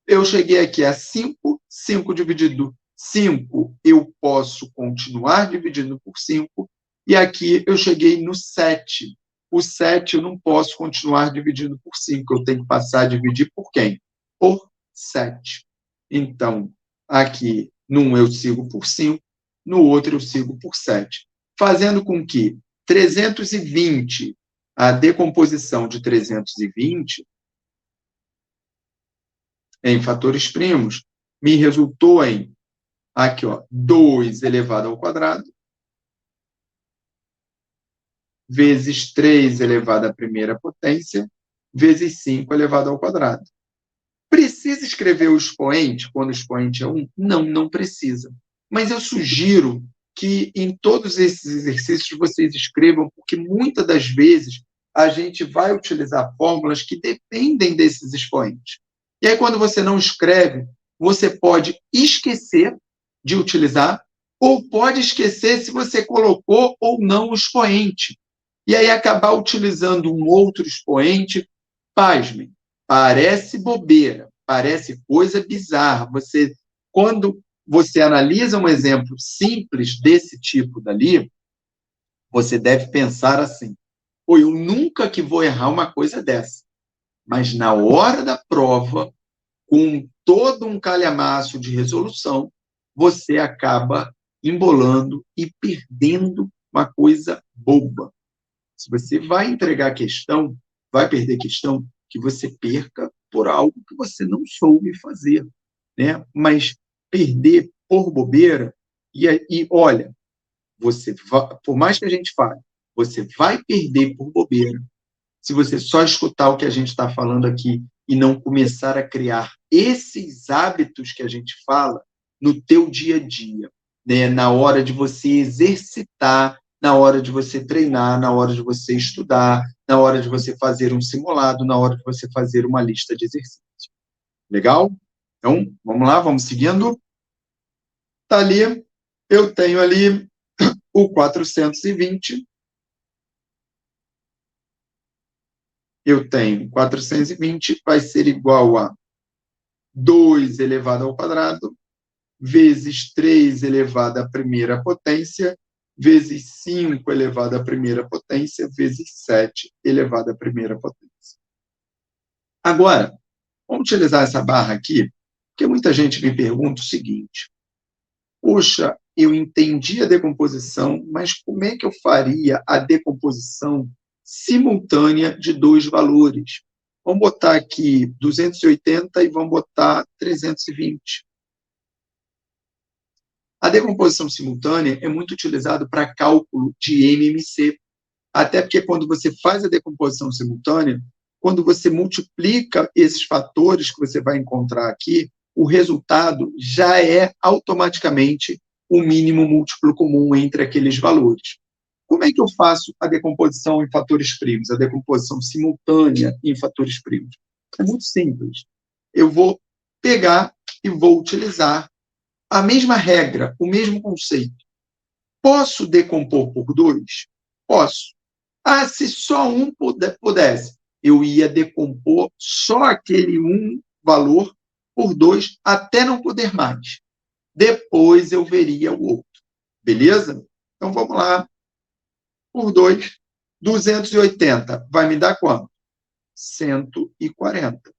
Eu cheguei aqui a 5, 5 dividido 5, eu posso continuar dividindo por 5, e aqui eu cheguei no 7. O 7 eu não posso continuar dividindo por 5, eu tenho que passar a dividir por quem? Por 7. Então, aqui, num eu sigo por 5, no outro eu sigo por 7. Fazendo com que 320, a decomposição de 320 em fatores primos, me resultou em, aqui, 2 elevado ao quadrado, vezes 3 elevado à primeira potência, vezes 5 elevado ao quadrado. Precisa escrever o expoente quando o expoente é 1? Não, não precisa. Mas eu sugiro que em todos esses exercícios vocês escrevam, porque muitas das vezes a gente vai utilizar fórmulas que dependem desses expoentes. E aí, quando você não escreve, você pode esquecer de utilizar, ou pode esquecer se você colocou ou não o expoente. E aí acabar utilizando um outro expoente, pasmem, parece bobeira, parece coisa bizarra. Quando você analisa um exemplo simples desse tipo dali, você deve pensar assim: pô, eu nunca que vou errar uma coisa dessa. Mas na hora da prova, com todo um calhamaço de resolução, você acaba embolando e perdendo uma coisa boba. Se você vai entregar questão, vai perder questão, que você perca por algo que você não soube fazer, né? Mas perder por bobeira, e olha, por mais que a gente fale, você vai perder por bobeira se você só escutar o que a gente está falando aqui e não começar a criar esses hábitos que a gente fala no teu dia a dia, né? Na hora de você exercitar, na hora de você treinar, na hora de você estudar, na hora de você fazer um simulado, na hora de você fazer uma lista de exercícios. Legal? Então, vamos lá, vamos seguindo. Tá ali, eu tenho ali o 420. Eu tenho 420 vai ser igual a 2 elevado ao quadrado, vezes 3 elevado à primeira potência, vezes 5 elevado à primeira potência, vezes 7 elevado à primeira potência. Agora, vamos utilizar essa barra aqui, porque muita gente me pergunta o seguinte: poxa, eu entendi a decomposição, mas como é que eu faria a decomposição simultânea de dois valores? Vamos botar aqui 280 e vamos botar 320. A decomposição simultânea é muito utilizada para cálculo de MMC, até porque quando você faz a decomposição simultânea, quando você multiplica esses fatores que você vai encontrar aqui, o resultado já é automaticamente o mínimo múltiplo comum entre aqueles valores. Como é que eu faço a decomposição em fatores primos, a decomposição simultânea em fatores primos? É muito simples. Eu vou pegar e vou utilizar a mesma regra, o mesmo conceito. Posso decompor por 2? Posso. Ah, se só um pudesse, eu ia decompor só aquele um valor por 2 até não poder mais. Depois eu veria o outro. Beleza? Então vamos lá. Por 2, 280 vai me dar quanto? 140.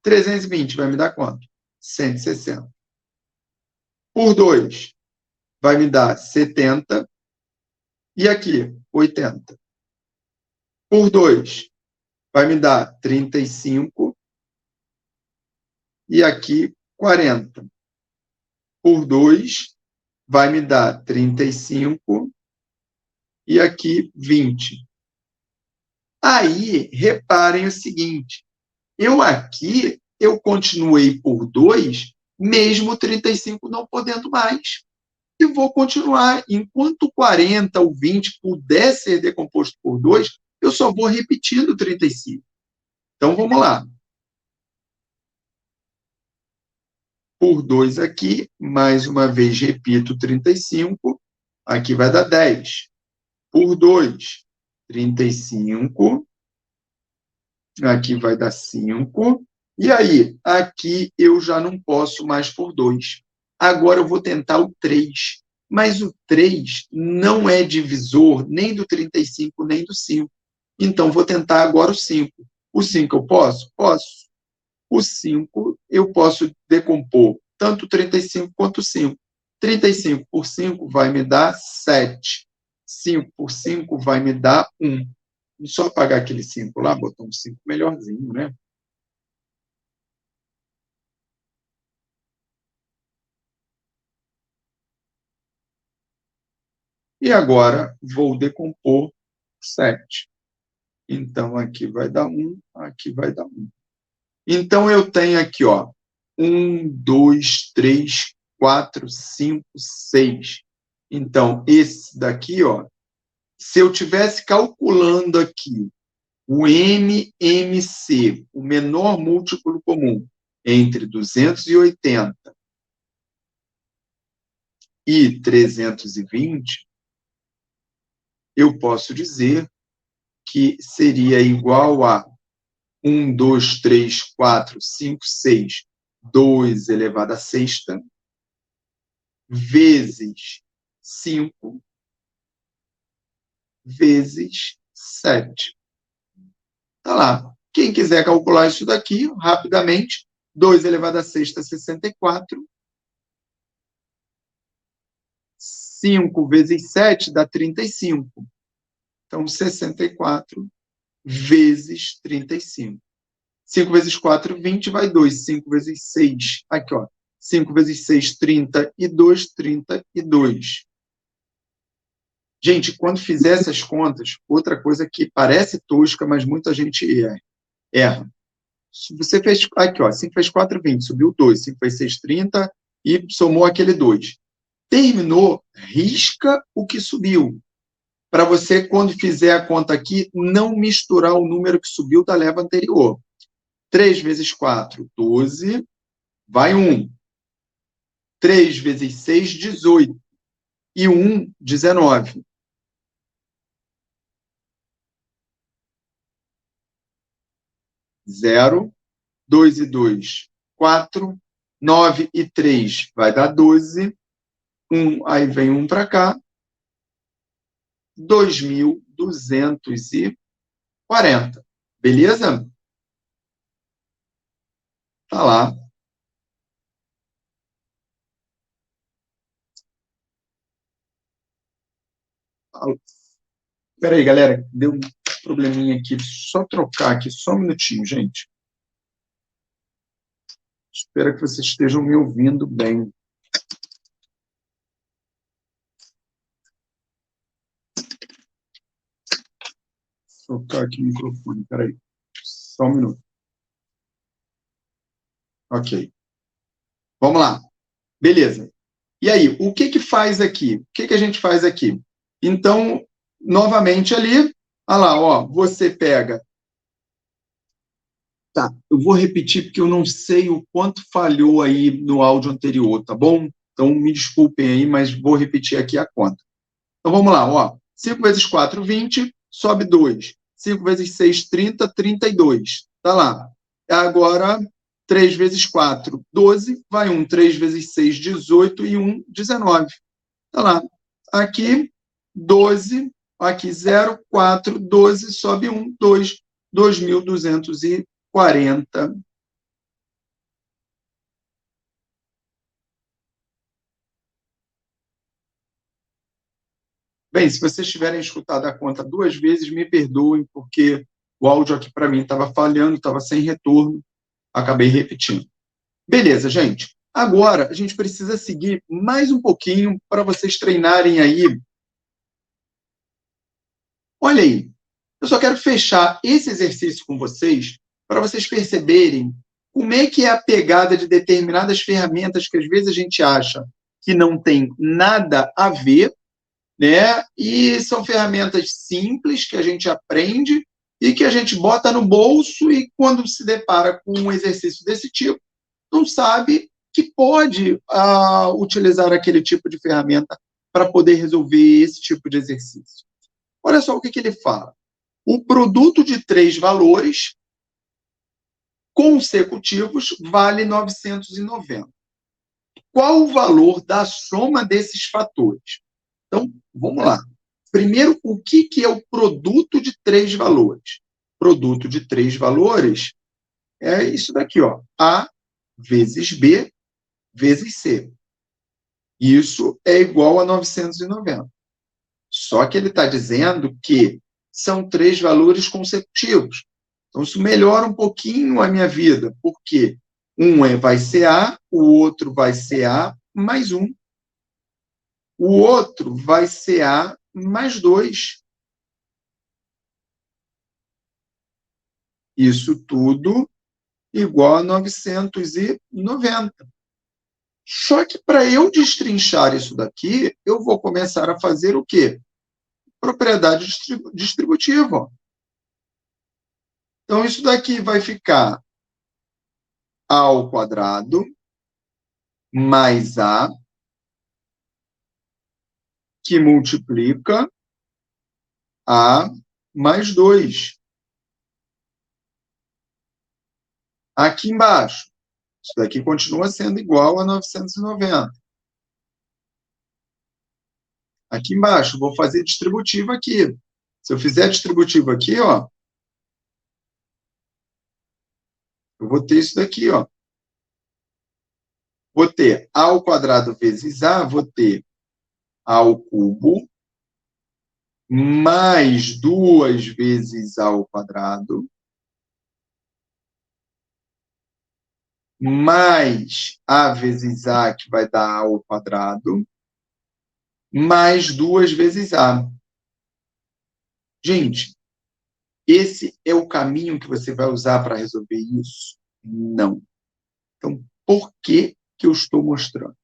320 vai me dar quanto? 160. Por 2 vai me dar 70. E aqui, 80. Por 2 vai me dar 35. E aqui, 40. Por 2 vai me dar 35. E aqui, 20. Aí, reparem o seguinte, eu continuei por 2, mesmo 35 não podendo mais. E vou continuar. Enquanto 40 ou 20 puder ser decomposto por 2, eu só vou repetindo 35. Então, vamos lá. Por 2 aqui, mais uma vez repito 35, aqui vai dar 10. Por 2, 35, aqui vai dar 5. E aí, aqui eu já não posso mais por 2. Agora eu vou tentar o 3. Mas o 3 não é divisor nem do 35, nem do 5. Então, vou tentar agora o 5. O 5 eu posso? Posso. O 5 eu posso decompor tanto o 35 quanto o 5. 35 por 5 vai me dar 7. 5 por 5 vai me dar 1. Só apagar aquele 5 lá, botar um 5 melhorzinho, né? E agora vou decompor 7. Então, aqui vai dar 1, aqui vai dar 1. Então, eu tenho aqui, ó, 1, 2, 3, 4, 5, 6. Então, esse daqui, ó, Se eu estivesse calculando aqui o MMC, o menor múltiplo comum, entre 280 e 320, eu posso dizer que seria igual a 1, 2, 3, 4, 5, 6, 2 elevado a sexta, vezes 5, vezes 7. Tá lá. Quem quiser calcular isso daqui, rapidamente, 2 elevado a sexta, 64. 5 vezes 7 dá 35. Então, 64 vezes 35. 5 vezes 4, 20, vai 2. 5 vezes 6, aqui, ó. 5 vezes 6, 32, 32. Gente, quando fizer essas contas, outra coisa que parece tosca, mas muita gente erra. Você fez, aqui, ó, 5 vezes 4, 20, subiu 2. 5 vezes 6, 30 e somou aquele 2. Terminou, risca o que subiu. Para você, quando fizer a conta aqui, não misturar o número que subiu da leva anterior. 3 vezes 4, 12, vai 1. 3 vezes 6, 18. E 1, 19. 0, 2 e 2, 4, 9 e 3 vai dar 12. 1, aí vem 1 para cá. 2.240. Beleza? Tá lá. Espera aí, galera. Deu um probleminha aqui. Só trocar aqui, só um minutinho, gente. Espero que vocês estejam me ouvindo bem. Vou trocar aqui o microfone, peraí. Só um minuto. Ok. Vamos lá. Beleza. E aí, o que que faz aqui? O que que a gente faz aqui? Então, novamente ali, olha lá, ó, você pega. Tá, eu vou repetir porque eu não sei o quanto falhou aí no áudio anterior, tá bom? Então, me desculpem aí, mas vou repetir aqui a conta. Então, vamos lá, ó. 5 vezes 4, 20, sobe 2. 5 vezes 6, 30, 32. Tá lá. Agora, 3 vezes 4, 12. Vai 1. 3 vezes 6, 18. E 1, 19. Tá lá. Aqui, 12. Aqui, 0, 4, 12. Sobe 1, 2. 2.240. Bem, se vocês tiverem escutado a conta 2 vezes, me perdoem, porque o áudio aqui para mim estava falhando, estava sem retorno, acabei repetindo. Beleza, gente. Agora a gente precisa seguir mais um pouquinho para vocês treinarem aí. Olha aí, eu só quero fechar esse exercício com vocês para vocês perceberem como é que é a pegada de determinadas ferramentas que às vezes a gente acha que não tem nada a ver, né? E são ferramentas simples que a gente aprende e que a gente bota no bolso e quando se depara com um exercício desse tipo, não sabe que pode utilizar aquele tipo de ferramenta para poder resolver esse tipo de exercício. Olha só o que ele fala. O produto de 3 valores consecutivos vale 990. Qual o valor da soma desses fatores? Então, vamos lá. Primeiro, o que é o produto de 3 valores? Produto de 3 valores é isso daqui, ó. A vezes B vezes C. Isso é igual a 990. Só que ele está dizendo que são 3 valores consecutivos. Então, isso melhora um pouquinho a minha vida, porque um vai ser A, o outro vai ser A mais 1. O outro vai ser A mais 2. Isso tudo igual a 990. Só que para eu destrinchar isso daqui, eu vou começar a fazer o quê? propriedade distributiva. Ó. Então, isso daqui vai ficar A ao quadrado mais A, que multiplica A mais 2. Aqui embaixo, isso daqui continua sendo igual a 990. Aqui embaixo, vou fazer distributivo aqui. Se eu fizer distributivo aqui, ó, eu vou ter isso daqui, ó. Vou ter A ao quadrado vezes A, vou ter A ao cubo, mais 2 vezes A ao quadrado, mais A vezes A, que vai dar A ao quadrado, mais 2 vezes A. Gente, esse é o caminho que você vai usar para resolver isso? Não. Então, por que eu estou mostrando?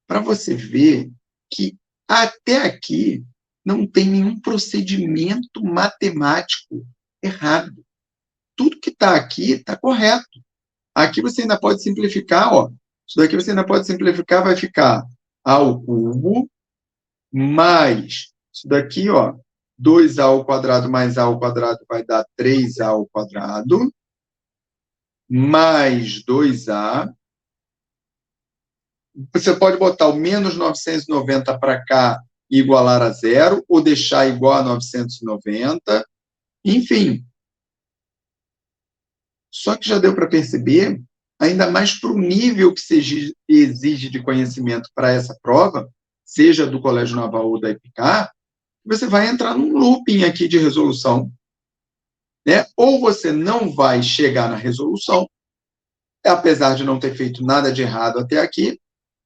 Para você ver que até aqui não tem nenhum procedimento matemático errado. Tudo que está aqui está correto. Aqui você ainda pode simplificar, ó. Isso daqui você ainda pode simplificar, vai ficar A ao cubo mais isso daqui, ó, 2A ao quadrado mais A ao quadrado vai dar 3A ao quadrado, mais 2A. Você pode botar o menos 990 para cá e igualar a zero, ou deixar igual a 990. Enfim. Só que já deu para perceber, ainda mais para o nível que se exige de conhecimento para essa prova, seja do Colégio Naval ou da EPICAR, você vai entrar num looping aqui de resolução. Né? Ou você não vai chegar na resolução, apesar de não ter feito nada de errado até aqui,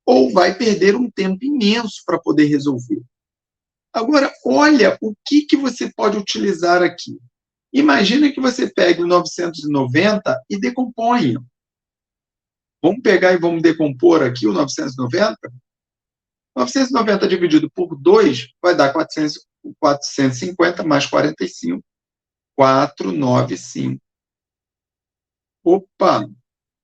ou vai perder um tempo imenso para poder resolver. Agora, olha o que você pode utilizar aqui. Imagina que você pegue o 990 e decomponha. Vamos pegar e vamos decompor aqui o 990? 990 dividido por 2 vai dar 450 mais 45. 495. Opa!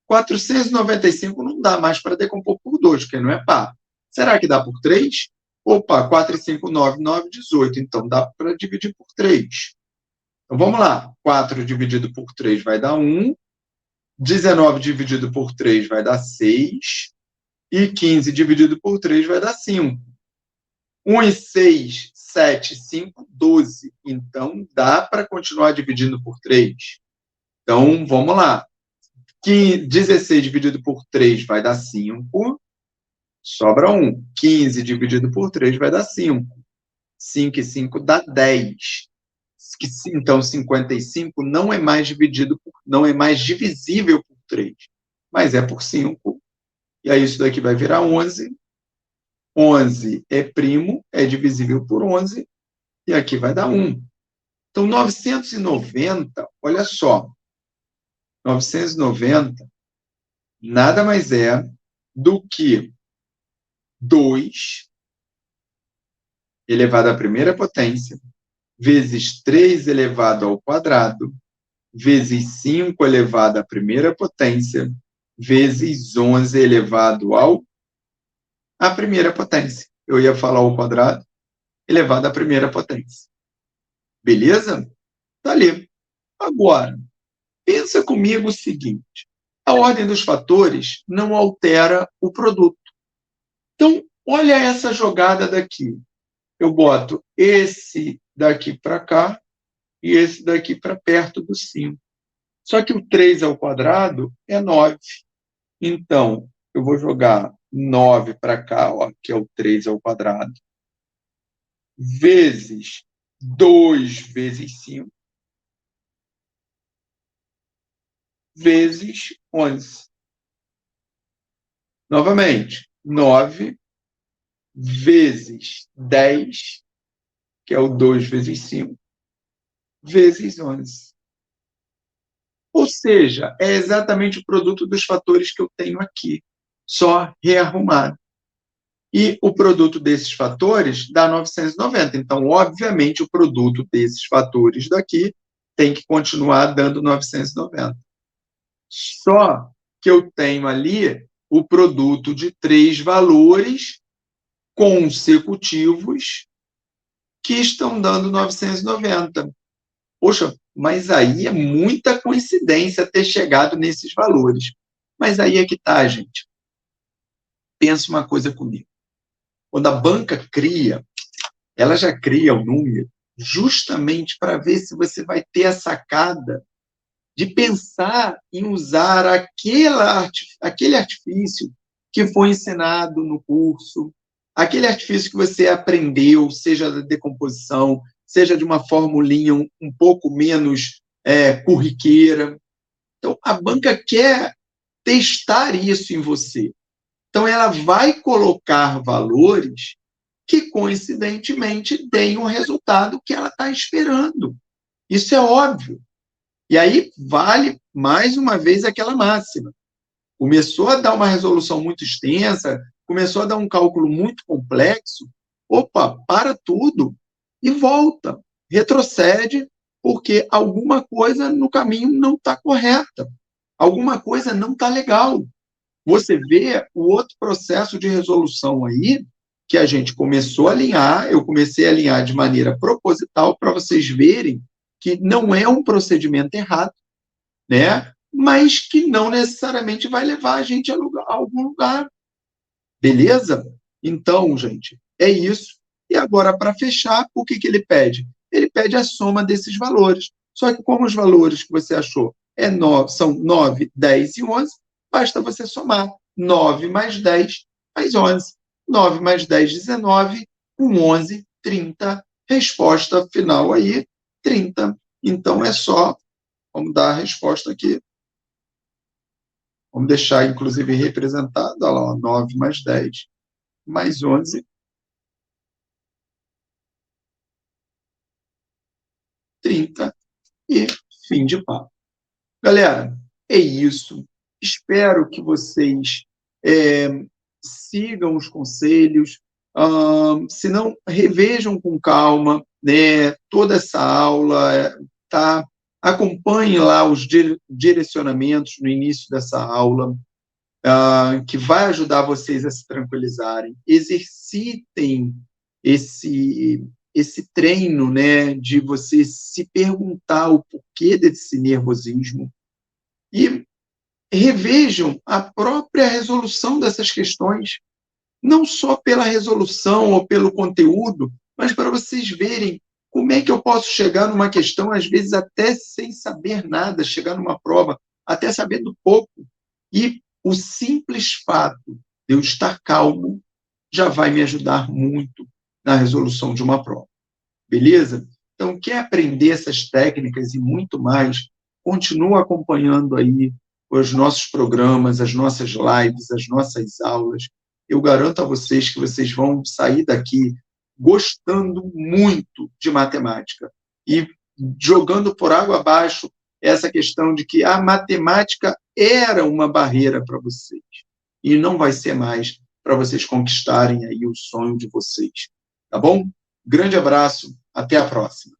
495 não dá mais para decompor por 2, porque não é par. Será que dá por 3? Opa, 4 e 5, 9, 9, 18. Então, dá para dividir por 3. Então, vamos lá. 4 dividido por 3 vai dar 1. 19 dividido por 3 vai dar 6. E 15 dividido por 3 vai dar 5. 1 e 6, 7, 5, 12. Então, dá para continuar dividindo por 3. Então, vamos lá. 16 dividido por 3 vai dar 5. Sobra 1. 15 dividido por 3 vai dar 5. 5 e 5 dá 10. Então, 55 não é mais não é mais divisível por 3, mas é por 5. E aí isso daqui vai virar 11. 11 é primo, é divisível por 11, e aqui vai dar 1. Então, 990, olha só, 990 nada mais é do que 2 elevado à primeira potência, vezes 3 elevado ao quadrado, vezes 5 elevado à primeira potência, vezes 11 elevado à primeira potência. Eu ia falar ao quadrado, elevado à primeira potência. Beleza? Tá ali. Agora, pensa comigo o seguinte: a ordem dos fatores não altera o produto. Então, olha essa jogada daqui. Eu boto esse daqui para cá e esse daqui para perto do 5. Só que o 3 ao quadrado é 9. Então, eu vou jogar 9 para cá, ó, que é o 3 ao quadrado, vezes 2 vezes 5, vezes 11. Novamente, 9 vezes 10, que é o 2 vezes 5, vezes 11. Ou seja, é exatamente o produto dos fatores que eu tenho aqui, só rearrumado. E o produto desses fatores dá 990. Então, obviamente, o produto desses fatores daqui tem que continuar dando 990. Só que eu tenho ali o produto de 3 valores consecutivos que estão dando 990. Poxa, mas aí é muita coincidência ter chegado nesses valores. Mas aí é que tá, gente. Pensa uma coisa comigo. Quando a banca cria, ela já cria o número justamente para ver se você vai ter a sacada de pensar em usar aquele artifício que foi ensinado no curso, aquele artifício que você aprendeu, seja da decomposição, seja de uma formulinha um pouco menos corriqueira. Então, a banca quer testar isso em você. Então, ela vai colocar valores que, coincidentemente, deem o resultado que ela está esperando. Isso é óbvio. E aí vale, mais uma vez, aquela máxima. Começou a dar uma resolução muito extensa, começou a dar um cálculo muito complexo, opa, para tudo e volta, retrocede, porque alguma coisa no caminho não está correta, alguma coisa não está legal. Você vê o outro processo de resolução aí, que a gente começou a alinhar, eu comecei a alinhar de maneira proposital para vocês verem que não é um procedimento errado, né? Mas que não necessariamente vai levar a gente a algum lugar. Beleza? Então, gente, é isso. E agora, para fechar, o que ele pede? Ele pede a soma desses valores. Só que como os valores que você achou são 9, 10 e 11, basta você somar 9 mais 10 mais 11. 9 mais 10, 19, com 11, 30. Resposta final aí, 30. Então, é só, vamos dar a resposta aqui. Vamos deixar, inclusive, representado, olha lá, 9 mais 10 mais 11, 30 e fim de papo. Galera, é isso. Espero que vocês sigam os conselhos, se não, revejam com calma, né, toda essa aula, tá? Acompanhem lá os direcionamentos no início dessa aula, que vai ajudar vocês a se tranquilizarem. Exercitem esse treino, né, de você se perguntar o porquê desse nervosismo e revejam a própria resolução dessas questões, não só pela resolução ou pelo conteúdo, mas para vocês verem como é que eu posso chegar numa questão, às vezes até sem saber nada, chegar numa prova, até sabendo pouco, e o simples fato de eu estar calmo já vai me ajudar muito na resolução de uma prova. Beleza? Então, quer aprender essas técnicas e muito mais, continua acompanhando aí os nossos programas, as nossas lives, as nossas aulas. Eu garanto a vocês que vocês vão sair daqui gostando muito de matemática e jogando por água abaixo essa questão de que a matemática era uma barreira para vocês e não vai ser mais para vocês conquistarem aí o sonho de vocês. Tá bom? Grande abraço, até a próxima.